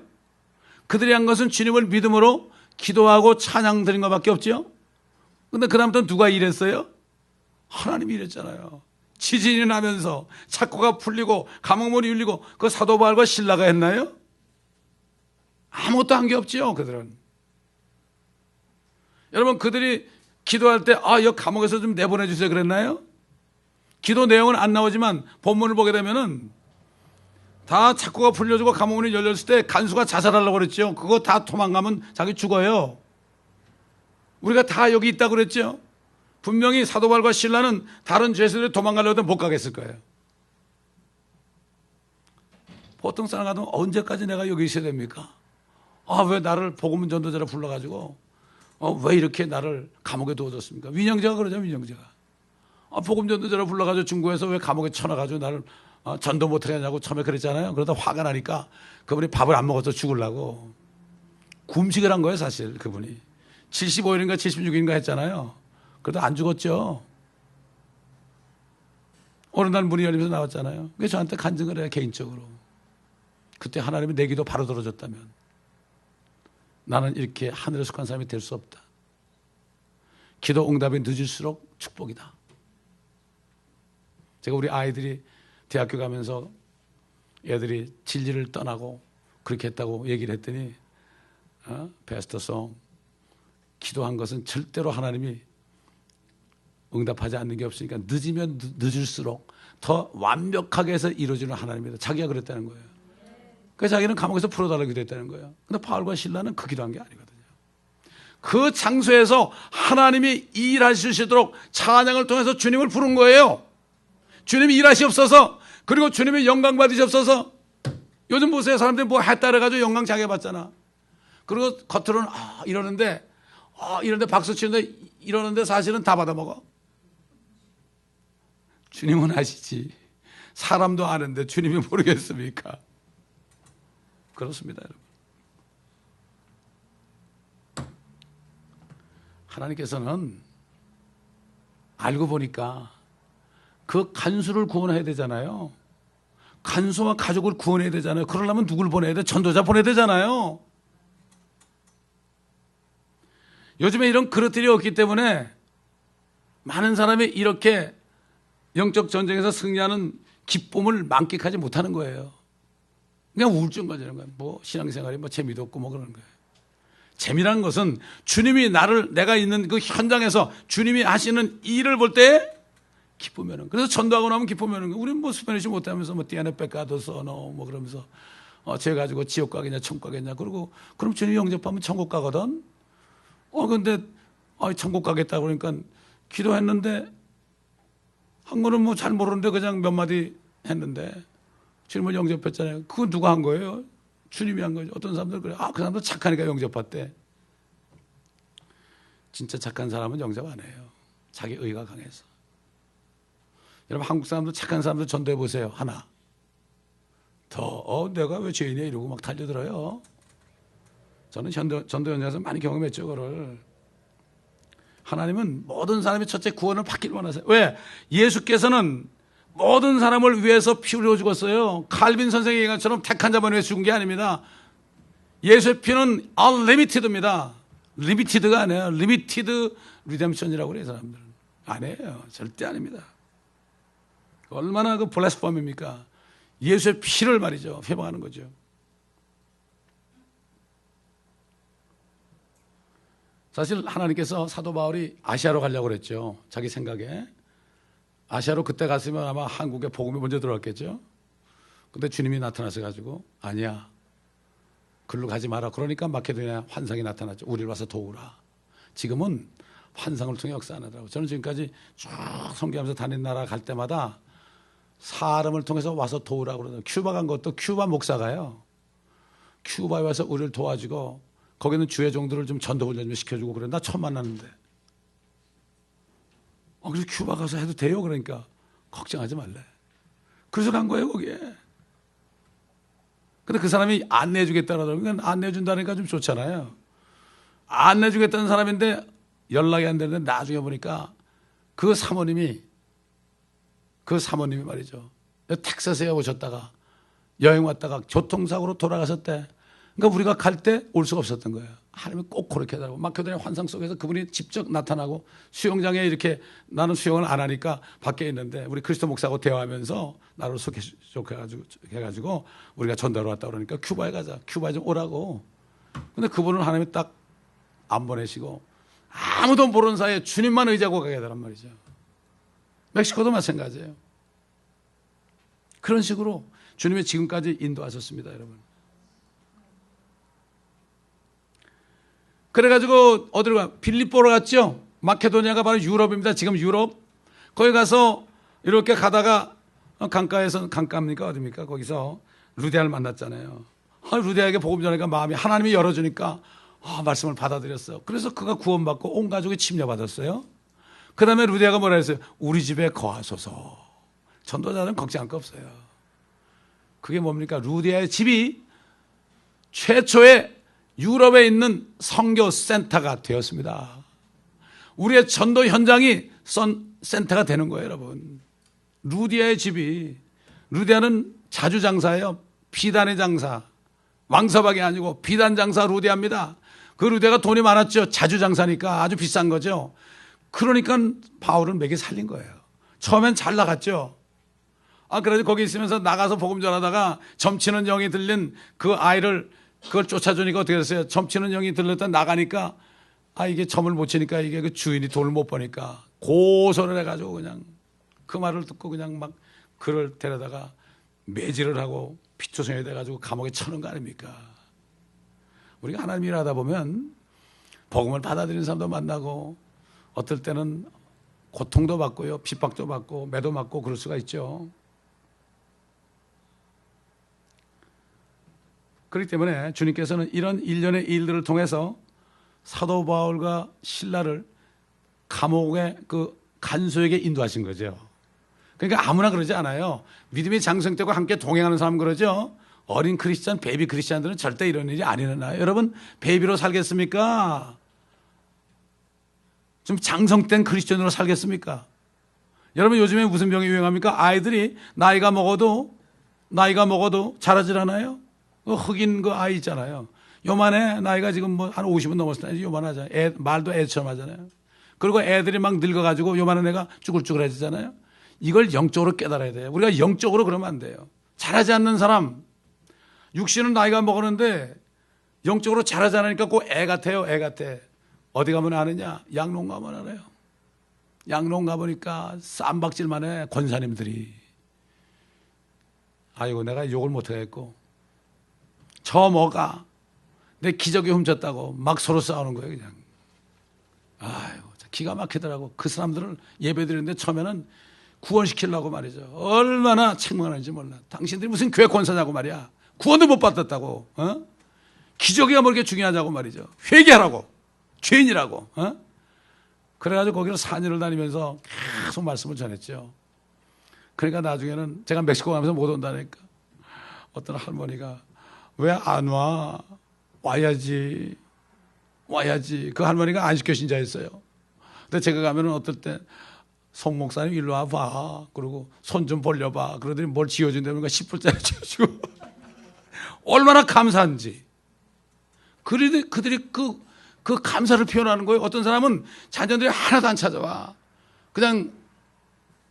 그들이 한 것은 주님을 믿음으로 기도하고 찬양 드린 것밖에 없죠. 그런데 그 다음부터 누가 일했어요? 하나님이 일했잖아요. 지진이 나면서 착고가 풀리고 감옥문이 열리고 그 사도 바울과 실라가 했나요? 아무것도 한 게 없죠. 그들은. 여러분, 그들이 기도할 때 이 감옥에서 좀 내보내주세요 그랬나요? 기도 내용은 안 나오지만 본문을 보게 되면은 다 착고가 풀려지고 감옥문이 열렸을 때 간수가 자살하려고 그랬죠. 그거 다 도망가면 자기 죽어요. 우리가 다 여기 있다고 그랬죠. 분명히 사도 바울과 실라는 다른 죄수들이 도망가려고 해도 못 가겠을 거예요. 보통 사람 같으면 언제까지 내가 여기 있어야 됩니까? 왜 나를 복음 전도자로 불러가지고 왜 이렇게 나를 감옥에 두어줬습니까? 민영재가 그러죠. 민영재가. 복음 전도자로 불러가지고 중국에서 왜 감옥에 쳐놔가지고 나를 전도 못하게 하냐고 처음에 그랬잖아요. 그러다 화가 나니까 그분이 밥을 안 먹어서 죽으려고 굶식을 한 거예요. 사실 그분이 75일인가 76일인가 했잖아요. 그래도 안 죽었죠. 어느 날 문이 열리면서 나왔잖아요. 그게 저한테 간증을 해요. 개인적으로. 그때 하나님이 내 기도 바로 들어줬다면 나는 이렇게 하늘에 속한 사람이 될 수 없다. 기도 응답이 늦을수록 축복이다. 제가 우리 아이들이 대학교 가면서 애들이 진리를 떠나고 그렇게 했다고 얘기를 했더니 베스트송 기도한 것은 절대로 하나님이 응답하지 않는 게 없으니까 늦으면 늦을수록 더 완벽하게 해서 이루어지는 하나님이다. 자기가 그랬다는 거예요. 그래서 자기는 감옥에서 풀어달라고 기도했다는 거예요. 근데 바울과 실라는 그 기도한 게 아니거든요. 그 장소에서 하나님이 일하실 수 있도록 찬양을 통해서 주님을 부른 거예요. 주님이 일하시옵소서. 그리고 주님이 영광 받으시옵소서. 요즘 보세요. 사람들이 뭐 했다 그래가지고 영광 자기 받잖아. 그리고 겉으로는 이러는데 박수 치는데 이러는데 사실은 다 받아먹어. 주님은 아시지. 사람도 아는데 주님이 모르겠습니까? 그렇습니다, 여러분. 하나님께서는 알고 보니까 그 간수를 구원해야 되잖아요. 간수와 가족을 구원해야 되잖아요. 그러려면 누굴 보내야 돼? 전도자 보내야 되잖아요. 요즘에 이런 그릇들이 없기 때문에 많은 사람이 이렇게 영적 전쟁에서 승리하는 기쁨을 만끽하지 못하는 거예요. 그냥 우울증 가지는 거예요. 뭐 신앙생활이 뭐 재미도 없고 뭐 그러는 거예요. 재미라는 것은 주님이 내가 있는 그 현장에서 주님이 하시는 일을 볼 때 기쁘면은. 그래서 전도하고 나면 기쁘면은. 우리는 뭐 스페니시 못하면서 뭐 띠아네 빼까도서 뭐 그러면서 쟤 가지고 지옥 가겠냐 천국 가겠냐. 그러고 그럼 주님 영접하면 천국 가거든. 근데 천국 가겠다 그러니까 기도했는데 한국어는 뭐 잘 모르는데 그냥 몇 마디 했는데 주님을 영접했잖아요. 그건 누가 한 거예요? 주님이 한 거죠. 어떤 사람들 그래. 그 사람들 착하니까 영접했대. 진짜 착한 사람은 영접 안 해요. 자기 의가 강해서. 여러분 한국 사람들 착한 사람들 전도해 보세요. 하나. 더 내가 왜 죄인이야 이러고 막 달려들어요. 저는 전도 현장에서 많이 경험했죠. 그거를. 하나님은 모든 사람이 첫째 구원을 받기를 원하세요. 왜? 예수께서는 모든 사람을 위해서 피 흘려 죽었어요. 칼빈 선생의 얘기한 것처럼 택한 자만 위해 죽은 게 아닙니다. 예수의 피는 unlimited입니다. 리미티드가 아니에요. 리미티드 리뎀션이라고 그래요. 사람들은. 아니에요. 절대 아닙니다. 얼마나 그 블라스포미입니까? 예수의 피를 말이죠. 회방하는 거죠. 사실 하나님께서 사도 바울이 아시아로 가려고 그랬죠. 자기 생각에. 아시아로 그때 갔으면 아마 한국에 복음이 먼저 들어왔겠죠. 근데 주님이 나타나서 가지고 아니야. 글로 가지 마라. 그러니까 마케도니아 환상이 나타났죠. 우리를 와서 도우라. 지금은 환상을 통해 역사 안 하더라고요. 저는 지금까지 쭉 선교하면서 다닌 나라 갈 때마다 사람을 통해서 와서 도우라고 그러더라고요. 큐바 간 것도 큐바 목사가요. 큐바에 와서 우리를 도와주고 거기는 주의 종들을 좀 전도 훈련 좀 시켜주고 그래. 나 처음 만났는데. 그래서 큐바 가서 해도 돼요. 그러니까 걱정하지 말래. 그래서 간 거예요 거기에. 근데 그 사람이 안내해 주겠다고 하더라고요. 그러니까 안내해 준다니까 좀 좋잖아요. 안내해 주겠다는 사람인데 연락이 안 되는데 나중에 보니까 그 사모님이 말이죠. 텍사스에 오셨다가 여행 왔다가 교통사고로 돌아가셨대. 그러니까 우리가 갈 때 올 수가 없었던 거예요. 하나님이 꼭 그렇게 하더라고요. 마케도니아 환상 속에서 그분이 직접 나타나고 수영장에 이렇게 나는 수영을 안 하니까 밖에 있는데 우리 그리스도 목사하고 대화하면서 나를 소개해가지고 우리가 전달을 왔다 그러니까 큐바에 가자. 큐바에 좀 오라고. 근데 그분은 하나님이 딱 안 보내시고 아무도 모르는 사이에 주님만 의지하고 가게 되란 말이죠. 멕시코도 마찬가지예요. 그런 식으로 주님이 지금까지 인도하셨습니다, 여러분. 그래가지고 어디로 가? 빌립보로 갔죠. 마케도니아가 바로 유럽입니다. 지금 유럽. 거기 가서 이렇게 가다가 강가입니까 어디입니까? 거기서 루디아를 만났잖아요. 루디아에게 복음 전하니까 마음이 하나님이 열어주니까 말씀을 받아들였어요. 그래서 그가 구원받고 온 가족이 침례받았어요. 그 다음에 루디아가 뭐라 했어요? 우리 집에 거하소서. 전도자는 걱정할 거 없어요. 그게 뭡니까? 루디아의 집이 최초의 유럽에 있는 선교 센터가 되었습니다. 우리의 전도 현장이 센터가 되는 거예요, 여러분. 루디아의 집이, 루디아는 자주 장사예요. 비단의 장사. 왕서박이 아니고 비단 장사 루디아입니다. 그 루디아가 돈이 많았죠. 자주 장사니까 아주 비싼 거죠. 그러니까 바울은 맥이 살린 거예요. 처음엔 잘 나갔죠. 그래서 거기 있으면서 나가서 복음 전하다가 점치는 영이 들린 그 아이를 그걸 쫓아주니까 어떻게 됐어요? 점치는 영이 들렸다 나가니까 이게 점을 못 치니까 이게 그 주인이 돈을 못 버니까 고소를 해가지고 그냥 그 말을 듣고 그냥 막 그를 데려다가 매질을 하고 피투성이 돼가지고 감옥에 쳐놓은 거 아닙니까? 우리가 하나님 일하다 보면 복음을 받아들이는 사람도 만나고 어떨 때는 고통도 받고요. 핍박도 받고 매도 맞고 그럴 수가 있죠. 그렇기 때문에 주님께서는 이런 일련의 일들을 통해서 사도 바울과 실라를 감옥의 그 간소에게 인도하신 거죠. 그러니까 아무나 그러지 않아요. 믿음의 장성되고 함께 동행하는 사람 그러죠. 어린 크리스찬, 베이비 크리스찬들은 절대 이런 일이 안 일어나요. 여러분, 베이비로 살겠습니까? 좀 장성된 크리스찬으로 살겠습니까? 여러분, 요즘에 무슨 병이 유행합니까? 아이들이 나이가 먹어도 자라질 않아요. 그 흑인 그 아이 있잖아요. 요만해. 나이가 지금 뭐 한 50은 넘었을 때 요만하잖아요. 말도 애처럼 하잖아요. 그리고 애들이 막 늙어가지고 요만한 애가 쭈글쭈글해지잖아요. 이걸 영적으로 깨달아야 돼요. 우리가 영적으로 그러면 안 돼요. 자라지 않는 사람, 육신은 나이가 먹었는데 영적으로 자라지 않으니까 꼭 애 같아요. 애 같아. 어디 가면 아느냐? 양농 가면 알아요. 양농 가보니까 쌈박질만 해. 권사님들이. 아이고 내가 욕을 못하겠고 저 뭐가 내 기저귀 훔쳤다고 막 서로 싸우는 거예요. 그냥. 아이고 기가 막히더라고. 그 사람들을 예배 드리는데 처음에는 구원시키려고 말이죠. 얼마나 책망하는지 몰라. 당신들이 무슨 교회 권사냐고 말이야. 구원도 못 받았다고. 기적이야 뭐 이렇게 중요하냐고 말이죠. 회개하라고. 죄인이라고. 그래가지고 거기를 4년을 다니면서 계속 말씀을 전했죠. 그러니까 나중에는 제가 멕시코 가면서 못 온다니까 어떤 할머니가 왜 안 와? 와야지. 그 할머니가 안식교 신자였어요. 근데 제가 가면은 어떨 때 송 목사님 일로 와봐. 그리고 손 좀 벌려봐. 그러더니 뭘 지어준다니까 10불짜리 지어주고. 얼마나 감사한지. 그들이 그 감사를 표현하는 거예요. 어떤 사람은 자녀들이 하나도 안 찾아와. 그냥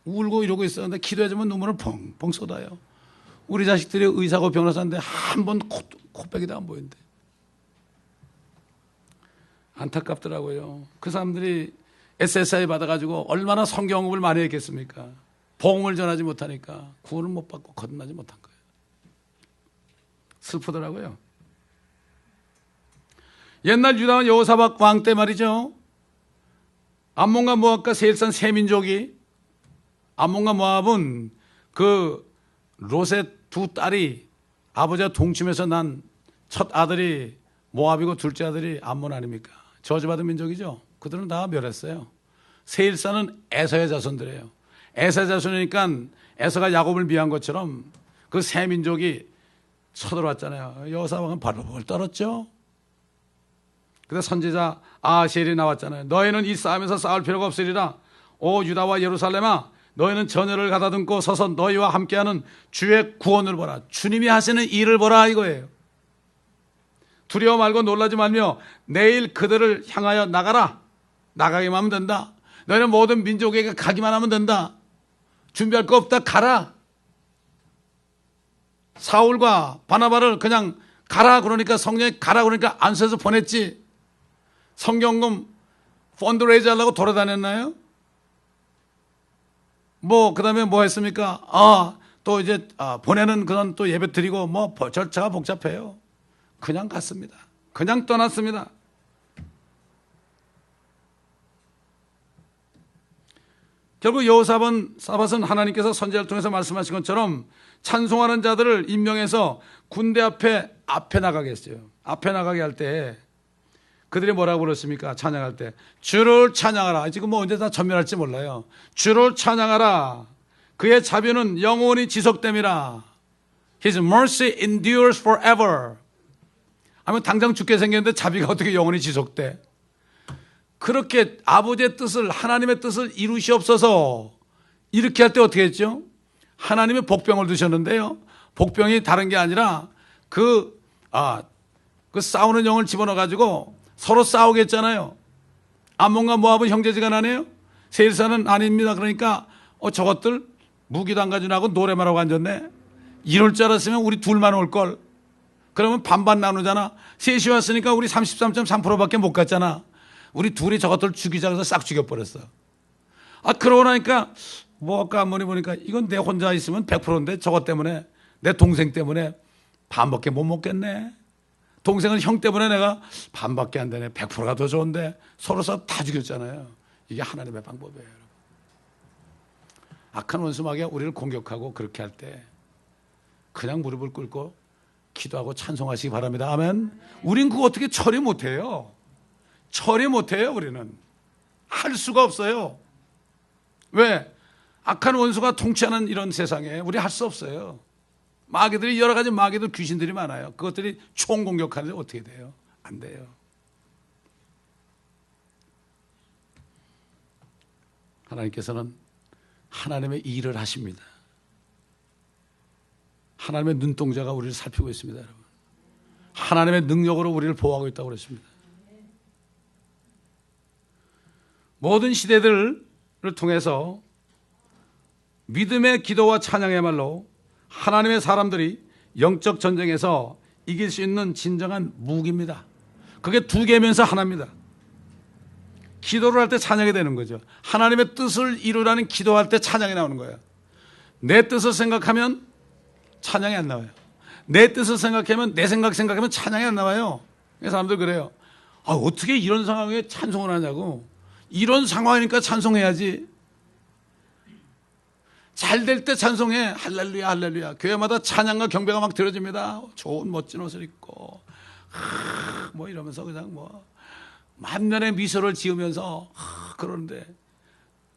울고 이러고 있었는데 기도해주면 눈물을 펑펑 쏟아요. 우리 자식들이 의사고 변호사인데 한 번 코빼기도 안 보인대. 안타깝더라고요. 그 사람들이 SSI 받아가지고 얼마나 성경업을 많이 했겠습니까? 복음을 전하지 못하니까 구원을 못 받고 거듭나지 못한 거예요. 슬프더라고요. 옛날 유다 여호사밧 왕 때 말이죠. 암몬과 모압과 세일산 세 민족이, 암몬과 모압은 그 롯의 두 딸이 아버지와 동침해서 난 첫 아들이 모압이고 둘째 아들이 암몬 아닙니까? 저주받은 민족이죠. 그들은 다 멸했어요. 세일산은 에서의 자손들이에요. 에서의 자손이니까 에서가 야곱을 미한 것처럼 그 세 민족이 쳐들어왔잖아요. 여호사밧은 발버둥을 떨었죠. 그래서 선지자 아셀이 나왔잖아요. 너희는 이 싸움에서 싸울 필요가 없으리라. 오 유다와 예루살렘아, 너희는 전열을 가다듬고 서서 너희와 함께하는 주의 구원을 보라. 주님이 하시는 일을 보라 이거예요. 두려워 말고 놀라지 말며 내일 그들을 향하여 나가라. 나가기만 하면 된다. 너희는 모든 민족에게 가기만 하면 된다. 준비할 거 없다. 가라. 사울과 바나바를 그냥 가라 그러니까, 성령이 가라 그러니까 안수해서 보냈지. 성경금 펀드레이즈 하려고 돌아다녔나요? 그 다음에 뭐 했습니까? 또 이제 보내는 그런 또 예배 드리고 절차가 복잡해요. 그냥 갔습니다. 그냥 떠났습니다. 결국 여호사밧은 하나님께서 선지자를 통해서 말씀하신 것처럼 찬송하는 자들을 임명해서 군대 앞에 나가게 했어요. 앞에 나가게 할 때 그들이 뭐라고 불렀습니까? 찬양할 때 주를 찬양하라. 지금 언제 다 전멸할지 몰라요. 주를 찬양하라. 그의 자비는 영원히 지속됨이라. His mercy endures forever. 아니면 당장 죽게 생겼는데 자비가 어떻게 영원히 지속돼? 그렇게 아버지의 뜻을, 하나님의 뜻을 이루시옵소서. 이렇게 할 때 어떻게 했죠? 하나님의 복병을 두셨는데요. 복병이 다른 게 아니라 그 싸우는 영을 집어넣어가지고 서로 싸우겠잖아요. 암몬과 모압은 형제지간하네요. 세일산은 아닙니다. 그러니까 저것들 무기도 안 가지고 나고 노래만 하고 앉았네. 이럴 줄 알았으면 우리 둘만 올걸. 그러면 반반 나누잖아. 셋이 왔으니까 우리 33.3%밖에 못 갔잖아. 우리 둘이 저것들 죽이자 해서 싹 죽여버렸어. 그러고 나니까 모압과 암몬이 보니까 이건 내 혼자 있으면 100%인데 저것 때문에, 내 동생 때문에 반밖에 못 먹겠네. 동생은 형 때문에 내가 반밖에 안 되네. 100%가 더 좋은데 서로서 다 죽였잖아요. 이게 하나님의 방법이에요. 여러분. 악한 원수마귀가 우리를 공격하고 그렇게 할 때 그냥 무릎을 꿇고 기도하고 찬송하시기 바랍니다. 아멘. 우린 그거 어떻게 처리 못해요. 처리 못해요. 우리는 할 수가 없어요. 왜? 악한 원수가 통치하는 이런 세상에 우리 할 수 없어요. 마귀들이, 여러 가지 마귀들, 귀신들이 많아요. 그것들이 총공격하는데 어떻게 돼요? 안 돼요. 하나님께서는 하나님의 일을 하십니다. 하나님의 눈동자가 우리를 살피고 있습니다. 여러분. 하나님의 능력으로 우리를 보호하고 있다고 그랬습니다. 모든 시대들을 통해서 믿음의 기도와 찬양의말로 하나님의 사람들이 영적 전쟁에서 이길 수 있는 진정한 무기입니다. 그게 두 개면서 하나입니다. 기도를 할 때 찬양이 되는 거죠. 하나님의 뜻을 이루라는 기도할 때 찬양이 나오는 거예요. 내 뜻을 생각하면 찬양이 안 나와요. 내 뜻을 생각하면, 내 생각하면 찬양이 안 나와요. 사람들 그래요. 어떻게 이런 상황에 찬송을 하냐고. 이런 상황이니까 찬송해야지. 잘 될 때 찬송해. 할렐루야 할렐루야. 교회마다 찬양과 경배가 막 들어집니다. 좋은 멋진 옷을 입고 뭐 이러면서 그냥 뭐 만면의 미소를 지으면서 그러는데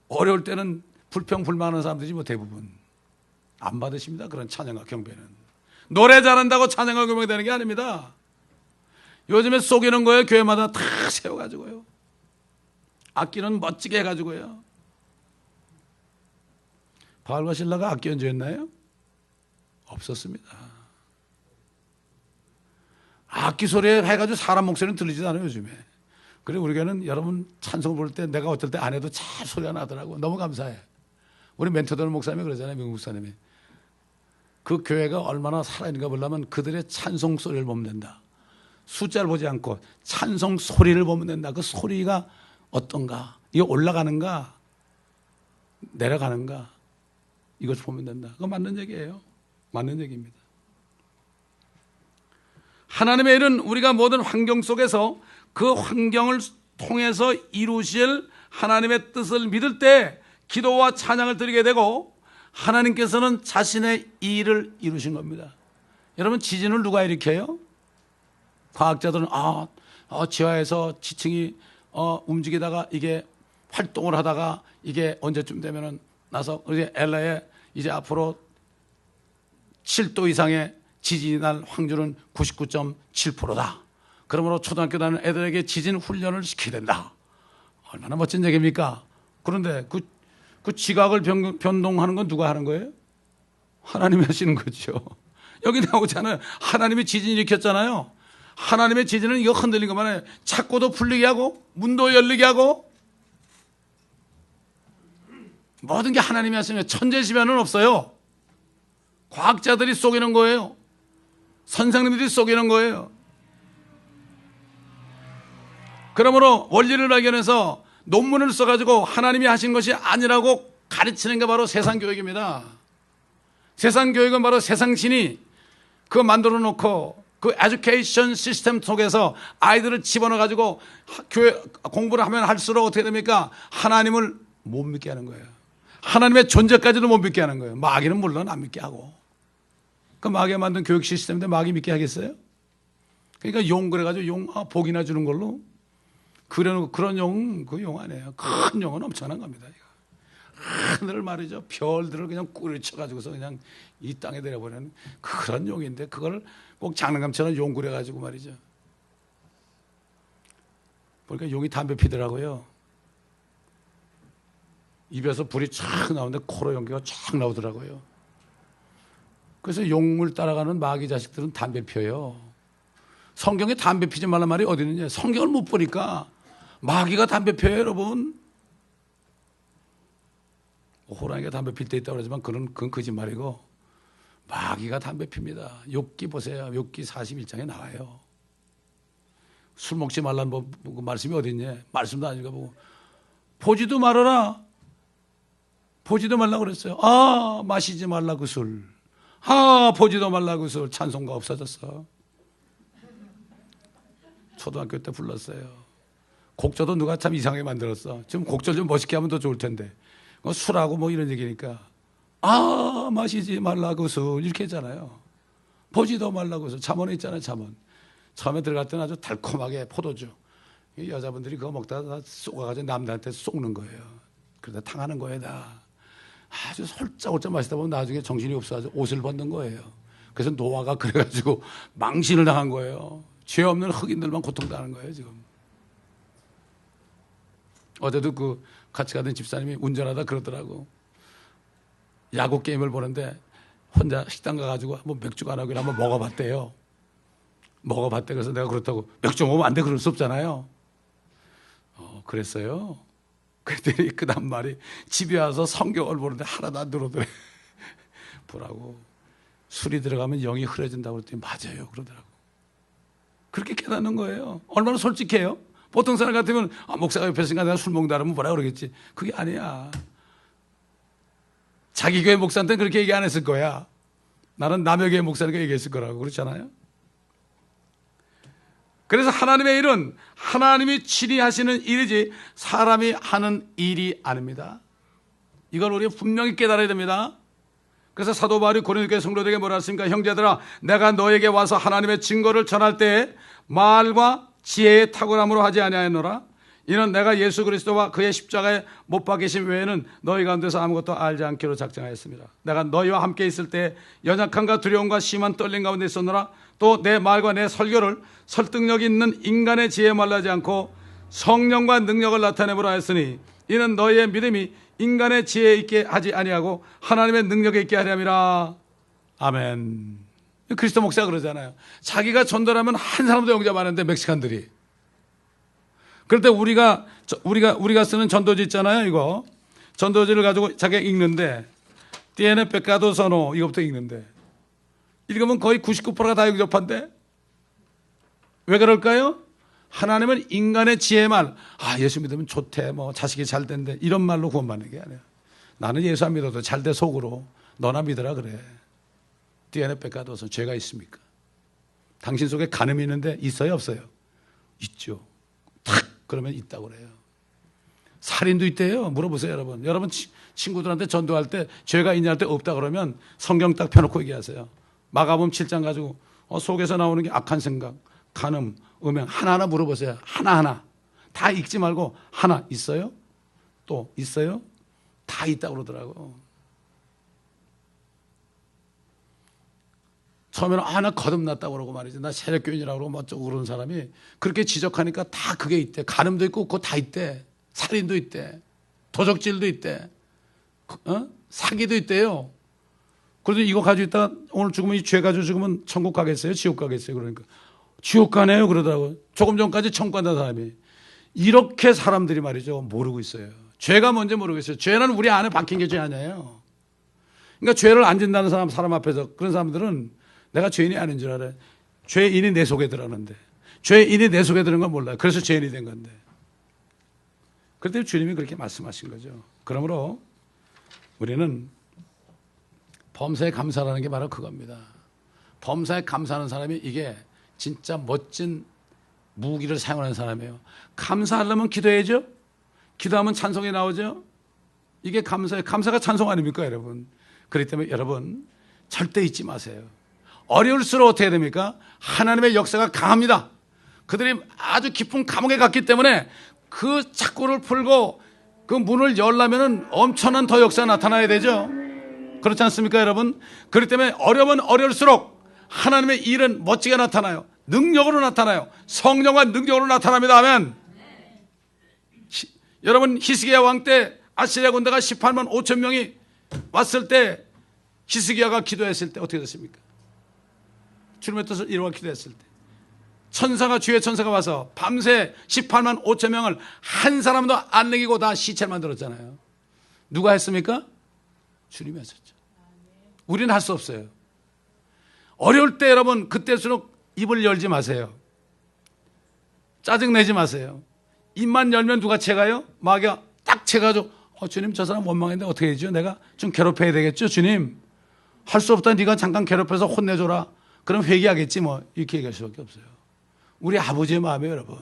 어려울 때는 불평불만하는 사람들이 뭐 대부분 안 받으십니다. 그런 찬양과 경배는. 노래 잘한다고 찬양과 경배가 되는 게 아닙니다. 요즘에 속이는 거예요. 교회마다 다 세워가지고요. 악기는 멋지게 해가지고요. 바울과 실라가 악기 연주했나요? 없었습니다. 악기 소리에 해가지고 사람 목소리는 들리지도 않아요, 요즘에. 그리고 우리 교회는 여러분 찬송 부를 때 내가 어떨 때 안 해도 잘 소리가 나더라고. 너무 감사해. 우리 멘토들 목사님이 그러잖아요, 미국 목사님이. 그 교회가 얼마나 살아있는가 보려면 그들의 찬송 소리를 보면 된다. 숫자를 보지 않고 찬송 소리를 보면 된다. 그 소리가 어떤가? 이게 올라가는가? 내려가는가? 이것을 보면 된다. 그거 맞는 얘기예요. 맞는 얘기입니다. 하나님의 일은 우리가 모든 환경 속에서 그 환경을 통해서 이루실 하나님의 뜻을 믿을 때 기도와 찬양을 드리게 되고 하나님께서는 자신의 일을 이루신 겁니다. 여러분 지진을 누가 일으켜요? 과학자들은 지하에서 지층이 움직이다가 이게 활동을 하다가 이게 언제쯤 되면은 나서 이제 LA에 이제 앞으로 7도 이상의 지진이 날 확률은 99.7%다. 그러므로 초등학교 다니는 애들에게 지진 훈련을 시켜야 된다. 얼마나 멋진 얘기입니까? 그런데 그 지각을 변동하는 건 누가 하는 거예요? 하나님이 하시는 거죠. 여기 나오잖아요. 하나님이 지진 일으켰잖아요. 하나님의 지진은 이거 흔들린 것만 해. 창고도 풀리게 하고 문도 열리게 하고 모든 게 하나님이 하시면 천재지변은 없어요. 과학자들이 속이는 거예요. 선생님들이 속이는 거예요. 그러므로 원리를 발견해서 논문을 써가지고 하나님이 하신 것이 아니라고 가르치는 게 바로 세상교육입니다. 세상교육은 바로 세상신이 그거 만들어 놓고 그 에듀케이션 시스템 속에서 아이들을 집어넣어 가지고 교회 공부를 하면 할수록 어떻게 됩니까? 하나님을 못 믿게 하는 거예요. 하나님의 존재까지도 못 믿게 하는 거예요. 마귀는 물론 안 믿게 하고. 그 마귀가 만든 교육 시스템인데 마귀 믿게 하겠어요? 그러니까 용 그래가지고 복이나 주는 걸로 그런 그 용 아니에요. 큰 용은 엄청난 겁니다. 하늘을 말이죠. 별들을 그냥 꾸려쳐가지고서 그냥 이 땅에 내려보내는 그런 용인데 그걸 꼭 장난감처럼 용 그려가지고 말이죠. 보니까 용이 담배 피더라고요. 입에서 불이 쫙 나오는데 코로 연기가 쫙 나오더라고요. 그래서 용을 따라가는 마귀 자식들은 담배 피워요. 성경에 담배 피지 말란 말이 어디 있느냐. 성경을 못 보니까 마귀가 담배 피워요, 여러분. 호랑이가 담배 필 때 있다고 그러지만 그건 거짓말이고 마귀가 담배 핍니다. 욥기 보세요. 욥기 41장에 나와요. 술 먹지 말라는 말씀이 어디 있냐. 말씀도 안 읽어보고 보지도 말아라. 보지도 말라고 그랬어요. 마시지 말라 그 술. 보지도 말라 그 술. 찬송가 없어졌어. 초등학교 때 불렀어요. 곡조도 누가 참 이상하게 만들었어. 지금 곡조 좀 멋있게 하면 더 좋을 텐데. 술하고 뭐 이런 얘기니까 마시지 말라 그 술 이렇게 했잖아요. 보지도 말라 그 술. 잠원에 있잖아요. 잠원. 처음에 들어갈 때는 아주 달콤하게 포도주. 여자분들이 그거 먹다가 쏘가지고 남들한테 쏘는 거예요. 그러다 당하는 거예요. 다. 아주 홀짝홀짝 마시다 보면 나중에 정신이 없어가지고 옷을 벗는 거예요. 그래서 노아가 그래가지고 망신을 당한 거예요. 죄 없는 흑인들만 고통당하는 거예요 지금. 어제도 그 같이 가던 집사님이 운전하다 그러더라고. 야구 게임을 보는데 혼자 식당 가가지고 뭐 맥주가 안 하고 한번 먹어봤대요. 먹어봤대. 그래서 내가 그렇다고 맥주 먹으면 안 돼 그럴 수 없잖아요. 그랬어요. 그랬더니 그 다음 말이 집에 와서 성경을 보는데 하나도 안 들어오더래. 보라고. 술이 들어가면 영이 흐려진다고 그랬더니 맞아요 그러더라고. 그렇게 깨닫는 거예요. 얼마나 솔직해요. 보통 사람 같으면 목사가 옆에 있으니까 내가 술 먹는다 그러면 뭐라 그러겠지. 그게 아니야. 자기 교회 목사한테는 그렇게 얘기 안 했을 거야. 나는 남의 교회 목사니까 얘기했을 거라고. 그렇잖아요. 그래서 하나님의 일은 하나님이 친히 하시는 일이지 사람이 하는 일이 아닙니다. 이걸 우리가 분명히 깨달아야 됩니다. 그래서 사도 바울이 고린도교회 성도들에게 뭐라 했습니까? 형제들아, 내가 너에게 와서 하나님의 증거를 전할 때 말과 지혜의 탁월함으로 하지 아니하였노라. 이는 내가 예수 그리스도와 그의 십자가에 못 박히심 외에는 너희 가운데서 아무것도 알지 않기로 작정하였습니다. 내가 너희와 함께 있을 때 연약함과 두려움과 심한 떨림 가운데 있었노라. 또 내 말과 내 설교를 설득력 있는 인간의 지혜에 말라지 않고 성령과 능력을 나타내므로 하였으니 이는 너희의 믿음이 인간의 지혜에 있게 하지 아니하고 하나님의 능력에 있게 하려 함이라. 아멘. 그리스도 목사가 그러잖아요. 자기가 전도하면 한 사람도 영접하는데 멕시칸들이. 그런데 우리가 쓰는 전도지 있잖아요. 이거 전도지를 가지고 자기가 읽는데 tiene pecados o no 이거부터 읽는데 읽으면 거의 99%가 다 영접한대. 왜 그럴까요? 하나님은 인간의 지혜의 말, 예수 믿으면 좋대, 뭐 자식이 잘 된대, 이런 말로 구원받는 게 아니야. 나는 예수 안 믿어도 잘 돼 속으로. 너나 믿으라 그래. tiene pecados, 죄가 있습니까? 당신 속에 간음이 있는데 있어요 없어요? 있죠. 탁 그러면 있다고 그래요. 살인도 있대요. 물어보세요 여러분. 여러분 친구들한테 전도할 때 죄가 있냐 할 때 없다 그러면 성경 딱 펴놓고 얘기하세요. 마가복음 7장 가지고 속에서 나오는 게 악한 생각, 간음, 음행 하나하나 물어보세요. 하나하나. 다 읽지 말고 하나 있어요? 또 있어요? 다 있다고 그러더라고. 처음에는 나 거듭났다고 그러고 말이지. 나 세력교인이라고 그러고 어쩌고 그러는 사람이 그렇게 지적하니까 다 그게 있대. 간음도 있고 그거 다 있대. 살인도 있대. 도적질도 있대. 사기도 있대요. 그래도 이거 가지고 있다가 오늘 죽으면 이 죄 가지고 죽으면 천국 가겠어요? 지옥 가겠어요? 그러니까 지옥 가네요 그러더라고요. 조금 전까지 천국 간다는 사람이. 이렇게 사람들이 말이죠 모르고 있어요. 죄가 뭔지 모르고 있어요. 죄는 우리 안에 박힌 게 죄 아니에요. 그러니까 죄를 안 진다는 사람 앞에서 그런 사람들은 내가 죄인이 아닌 줄 알아요. 죄인이 내 속에 들어가는데 죄인이 내 속에 들어간 걸 몰라요. 그래서 죄인이 된 건데. 그런데 주님이 그렇게 말씀하신 거죠. 그러므로 우리는 범사에 감사라는 게 바로 그겁니다. 범사에 감사하는 사람이 이게 진짜 멋진 무기를 사용하는 사람이에요. 감사하려면 기도해야죠. 기도하면 찬송이 나오죠. 이게 감사예요. 감사가 찬송 아닙니까 여러분. 그렇기 때문에 여러분 절대 잊지 마세요. 어려울수록 어떻게 됩니까? 하나님의 역사가 강합니다. 그들이 아주 깊은 감옥에 갔기 때문에 그 착고를 풀고 그 문을 열려면 엄청난 더 역사가 나타나야 되죠. 그렇지 않습니까 여러분? 그렇기 때문에 어려우면 어려울수록 하나님의 일은 멋지게 나타나요. 능력으로 나타나요. 성령과 능력으로 나타납니다. 아멘. 여러분 히스기야 왕 때 아시리아 군대가 18만 5천 명이 왔을 때 히스기야가 기도했을 때 어떻게 됐습니까? 주님의 뜻을 이루어 기도했을 때 천사가 주의 천사가 와서 밤새 18만 5천 명을 한 사람도 안 남기고 다 시체를 만들었잖아요. 누가 했습니까? 주님이 하셨죠. 우리는 할 수 없어요. 어려울 때 여러분 그때일수록 입을 열지 마세요. 짜증내지 마세요. 입만 열면 누가 채가요? 마귀가 딱 채가지고 주님 저 사람 원망했는데 어떻게 해야죠? 내가 좀 괴롭혀야 되겠죠? 주님 할 수 없다. 네가 잠깐 괴롭혀서 혼내줘라. 그럼 회개하겠지 뭐 이렇게 얘기할 수밖에 없어요. 우리 아버지의 마음이에요 여러분.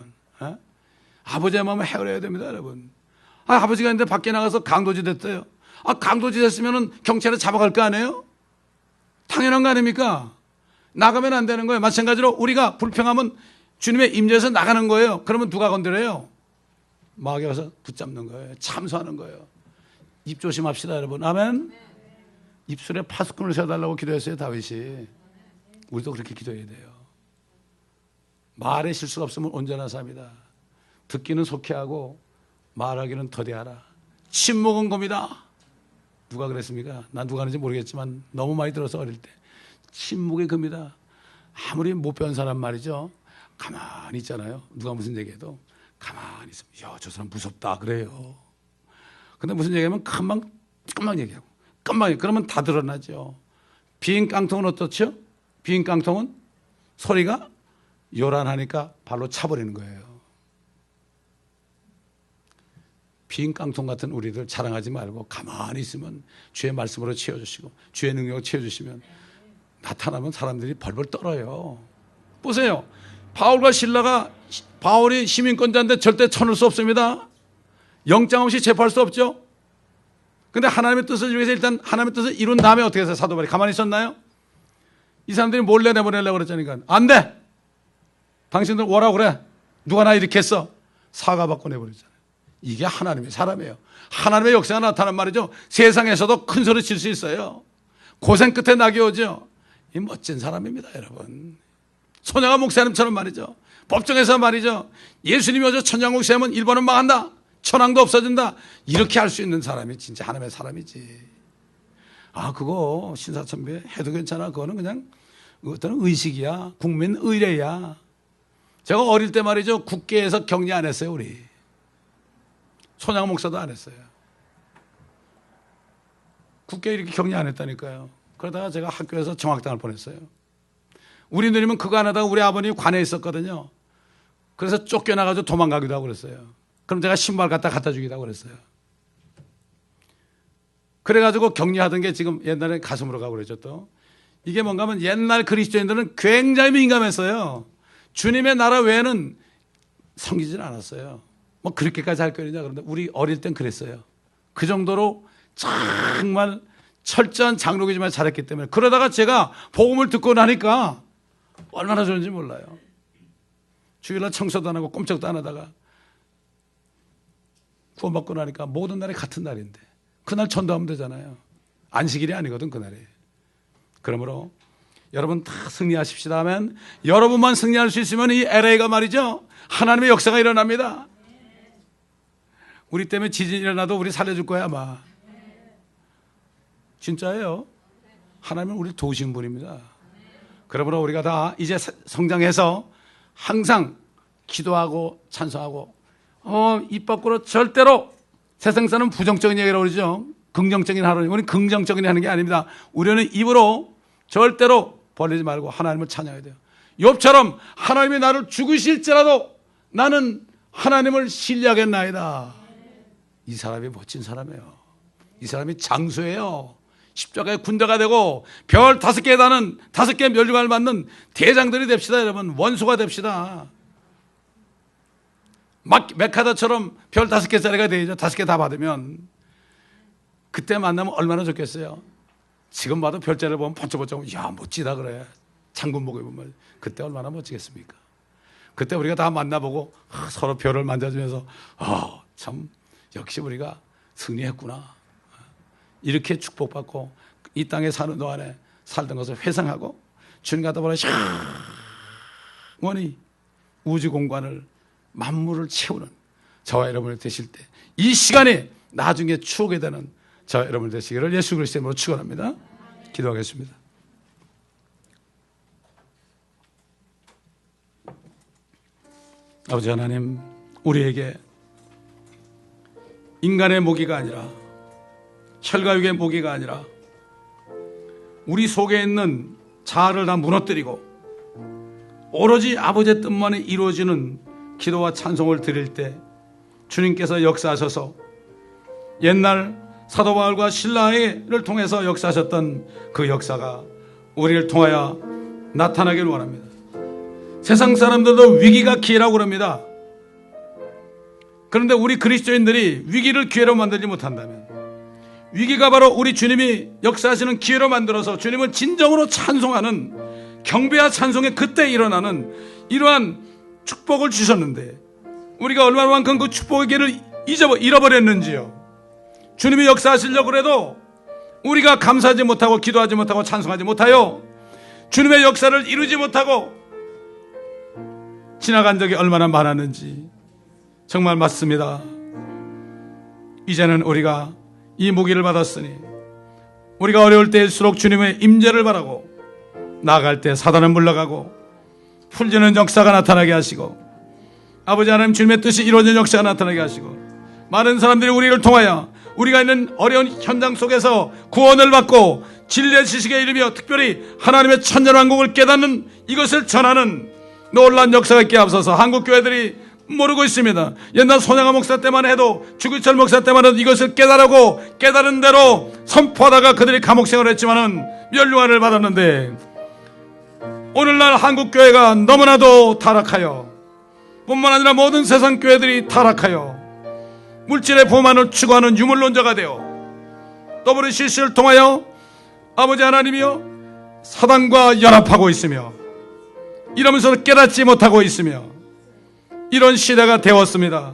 아버지의 마음을 헤아려야 됩니다 여러분. 아버지가 있는데 밖에 나가서 강도지 됐대요. 강도지 됐으면 경찰에 잡아갈 거 아니에요? 당연한 거 아닙니까? 나가면 안 되는 거예요. 마찬가지로 우리가 불평하면 주님의 임재에서 나가는 거예요. 그러면 누가 건드려요? 마귀가 가서 붙잡는 거예요. 참소하는 거예요. 입 조심합시다 여러분. 아멘. 입술에 파수꾼을 세워달라고 기도했어요 다윗이. 우리도 그렇게 기도해야 돼요. 말에 실수가 없으면 온전한 삶이다. 듣기는 속히하고 말하기는 더디하라. 침묵은 겁니다. 누가 그랬습니까? 난 누가 하는지 모르겠지만 너무 많이 들어서 어릴 때. 침묵이 겁니다. 아무리 못 배운 사람 말이죠. 가만히 있잖아요. 누가 무슨 얘기해도 가만히 있으면 저 사람 무섭다 그래요. 근데 무슨 얘기하면 금방 얘기하고 금방 그러면 다 드러나죠. 빈 깡통은 어떻죠? 빈 깡통은 소리가 요란하니까 발로 차버리는 거예요. 빈 깡통 같은 우리들 자랑하지 말고 가만히 있으면 주의 말씀으로 채워주시고 주의 능력을 채워주시면 나타나면 사람들이 벌벌 떨어요. 보세요. 바울과 실라가 바울이 시민권자인데 절대 쳐낼 수 없습니다. 영장 없이 체포할 수 없죠. 근데 하나님의 뜻을 위해서 일단 하나님의 뜻을 이룬 다음에 어떻게 해서 사도 바울이 가만히 있었나요? 이 사람들이 몰래 내보내려고 그랬자니까 안 돼. 당신들 오라고 그래. 누가 나 이렇게 했어. 사과받고 내버리잖아요. 이게 하나님의 사람이에요. 하나님의 역사가 나타난 말이죠. 세상에서도 큰 소리 칠 수 있어요. 고생 끝에 낙이 오죠. 이 멋진 사람입니다, 여러분. 손양아 목사님처럼 말이죠. 법정에서 말이죠. 예수님이 어제 천장 목사님은 일본은 망한다. 천황도 없어진다. 이렇게 할 수 있는 사람이 진짜 하나님의 사람이지. 아, 그거 신사참배 해도 괜찮아. 그거는 그냥 어떤 의식이야. 국민 의례야. 제가 어릴 때 말이죠. 국회에서 격리 안 했어요, 우리. 손양 목사도 안 했어요. 국회에 이렇게 격리 안 했다니까요. 그러다가 제가 학교에서 정학당을 보냈어요. 우리 누님은 그거 안 하다가 우리 아버님이 관에 있었거든요. 그래서 쫓겨나가지고 도망가기도 하고 그랬어요. 그럼 제가 신발 갖다 주기도 하고 그랬어요. 그래가지고 격리하던 게 지금 옛날에 가슴으로 가고 그랬죠 또. 이게 뭔가 하면 옛날 그리스도인들은 굉장히 민감했어요. 주님의 나라 외에는 섬기질 않았어요. 뭐 그렇게까지 할 거냐 그런데 우리 어릴 땐 그랬어요. 그 정도로 정말 철저한 장로교지만 잘했기 때문에. 그러다가 제가 복음을 듣고 나니까 얼마나 좋은지 몰라요. 주일날 청소도 안 하고 꼼짝도 안 하다가 구원받고 나니까 모든 날이 같은 날인데 그날 전도하면 되잖아요. 안식일이 아니거든 그날이. 그러므로 여러분 다 승리하십시다 하면 여러분만 승리할 수 있으면 이 LA가 말이죠. 하나님의 역사가 일어납니다. 우리 때문에 지진이 일어나도 우리 살려줄 거야 아마. 진짜예요. 하나님은 우리를 도우신 분입니다. 그러므로 우리가 다 이제 성장해서 항상 기도하고 찬송하고 입 밖으로 절대로 세상사는 부정적인 얘기라고 그러죠. 긍정적인 하루니 우리는 긍정적인 하는 게 아닙니다. 우리는 입으로 절대로 벌리지 말고 하나님을 찬양해야 돼요. 욥처럼 하나님이 나를 죽으실지라도 나는 하나님을 신뢰하겠나이다. 이 사람이 멋진 사람이에요. 이 사람이 장수예요. 십자가의 군대가 되고 별 5개 다는 5개 멸류관을 받는 대장들이 됩시다. 여러분 원수가 됩시다. 메카다처럼 별 5개짜리가 되죠. 5개 다 받으면. 그때 만나면 얼마나 좋겠어요. 지금 봐도 별자리를 보면 번쩍번쩍 야 멋지다 그래. 장군복에 보면 그때 얼마나 멋지겠습니까. 그때 우리가 다 만나보고 서로 별을 만져주면서 참 역시 우리가 승리했구나. 이렇게 축복받고 이 땅에 사는 동안에 살던 것을 회상하고 주님 가다 보니 영원히 우주 공간을 만물을 채우는 저와 여러분이 되실 때 이 시간이 나중에 추억이 되는 저와 여러분이 되시기를 예수 그리스도의 이름으로 축원합니다. 기도하겠습니다. 아버지 하나님, 우리에게 인간의 모기가 아니라 혈과육의 모기가 아니라 우리 속에 있는 자아를 다 무너뜨리고 오로지 아버지의 뜻만이 이루어지는 기도와 찬송을 드릴 때 주님께서 역사하셔서 옛날 사도 바울과 신라를 통해서 역사하셨던 그 역사가 우리를 통하여 나타나길 원합니다. 세상 사람들도 위기가 기회라고 그럽니다. 그런데 우리 그리스도인들이 위기를 기회로 만들지 못한다면 위기가 바로 우리 주님이 역사하시는 기회로 만들어서 주님을 진정으로 찬송하는 경배와 찬송의 그때 일어나는 이러한 축복을 주셨는데 우리가 얼마만큼 그 축복의 기회를 잃어버렸는지요. 주님이 역사하시려고 해도 우리가 감사하지 못하고 기도하지 못하고 찬송하지 못하여 주님의 역사를 이루지 못하고 지나간 적이 얼마나 많았는지 정말 맞습니다. 이제는 우리가 이 무기를 받았으니 우리가 어려울 때일수록 주님의 임재를 바라고 나아갈 때 사단은 물러가고 풀리는 역사가 나타나게 하시고 아버지 하나님 주님의 뜻이 이루어진 역사가 나타나게 하시고 많은 사람들이 우리를 통하여 우리가 있는 어려운 현장 속에서 구원을 받고 진리의 지식에 이르며 특별히 하나님의 천년왕국을 깨닫는 이것을 전하는 놀라운 역사가 있게 앞서서 한국 교회들이 모르고 있습니다. 옛날 손양아 목사 때만 해도 주기철 목사 때만 해도 이것을 깨달고 깨달은 대로 선포하다가 그들이 감옥생활을 했지만은 멸류관을 받았는데 오늘날 한국 교회가 너무나도 타락하여 뿐만 아니라 모든 세상 교회들이 타락하여 물질의 보만을 추구하는 유물론자가 되어 WCC를 통하여 아버지 하나님이여 사단과 연합하고 있으며 이러면서 깨닫지 못하고 있으며 이런 시대가 되었습니다.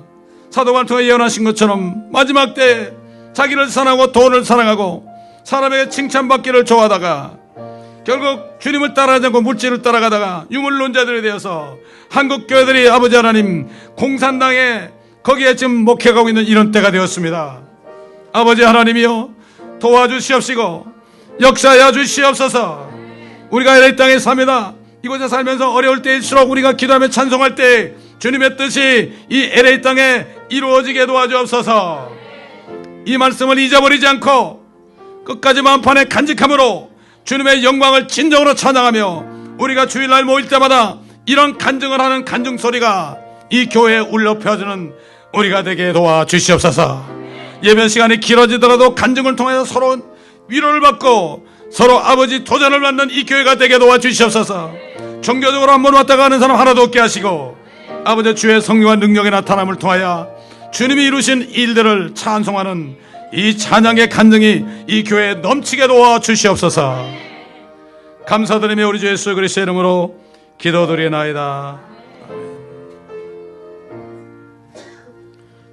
사도관을 통해 예언하신 것처럼 마지막 때 자기를 사랑하고 돈을 사랑하고 사람에게 칭찬받기를 좋아하다가 결국 주님을 따라가지 않고 물질을 따라가다가 유물론자들이 되어서 한국 교회들이 아버지 하나님 공산당에 거기에 지금 목회하고 있는 이런 때가 되었습니다. 아버지 하나님이여 도와주시옵시고 역사하여 주시옵소서. 우리가 LA 땅에 삽니다. 이곳에 살면서 어려울 때일수록 우리가 기도하며 찬송할 때 주님의 뜻이 이 LA 땅에 이루어지게 도와주옵소서. 이 말씀을 잊어버리지 않고 끝까지 마음판에 간직함으로 주님의 영광을 진정으로 찬양하며 우리가 주일날 모일 때마다 이런 간증을 하는 간증 소리가 이 교회에 울려 퍼지는 우리가 되게 도와주시옵소서. 예배 시간이 길어지더라도 간증을 통해서 서로 위로를 받고 서로 아버지 도전을 받는 이 교회가 되게 도와주시옵소서. 종교적으로 한번 왔다 가는 사람 하나도 없게 하시고 아버지 주의 성령과 능력의 나타남을 통하여 주님이 이루신 일들을 찬송하는 이 찬양의 간증이 이 교회에 넘치게 도와주시옵소서. 감사드리며 우리 주 예수 그리스도의 이름으로 기도드리나이다.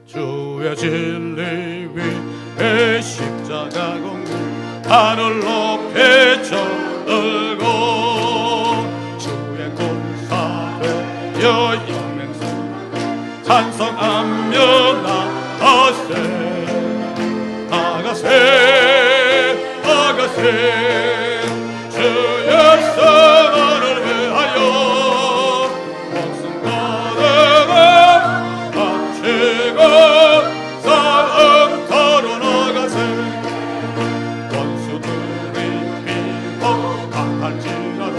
주의 진리 위에 십자가 공로 하늘 높이 쳐들고 주의 군사되어 영맹성 찬송하며 나가세 주의 성을 위하여 목숨 걸어가 바치고 싸움터로 나가세 원수들이 비록 강할지라도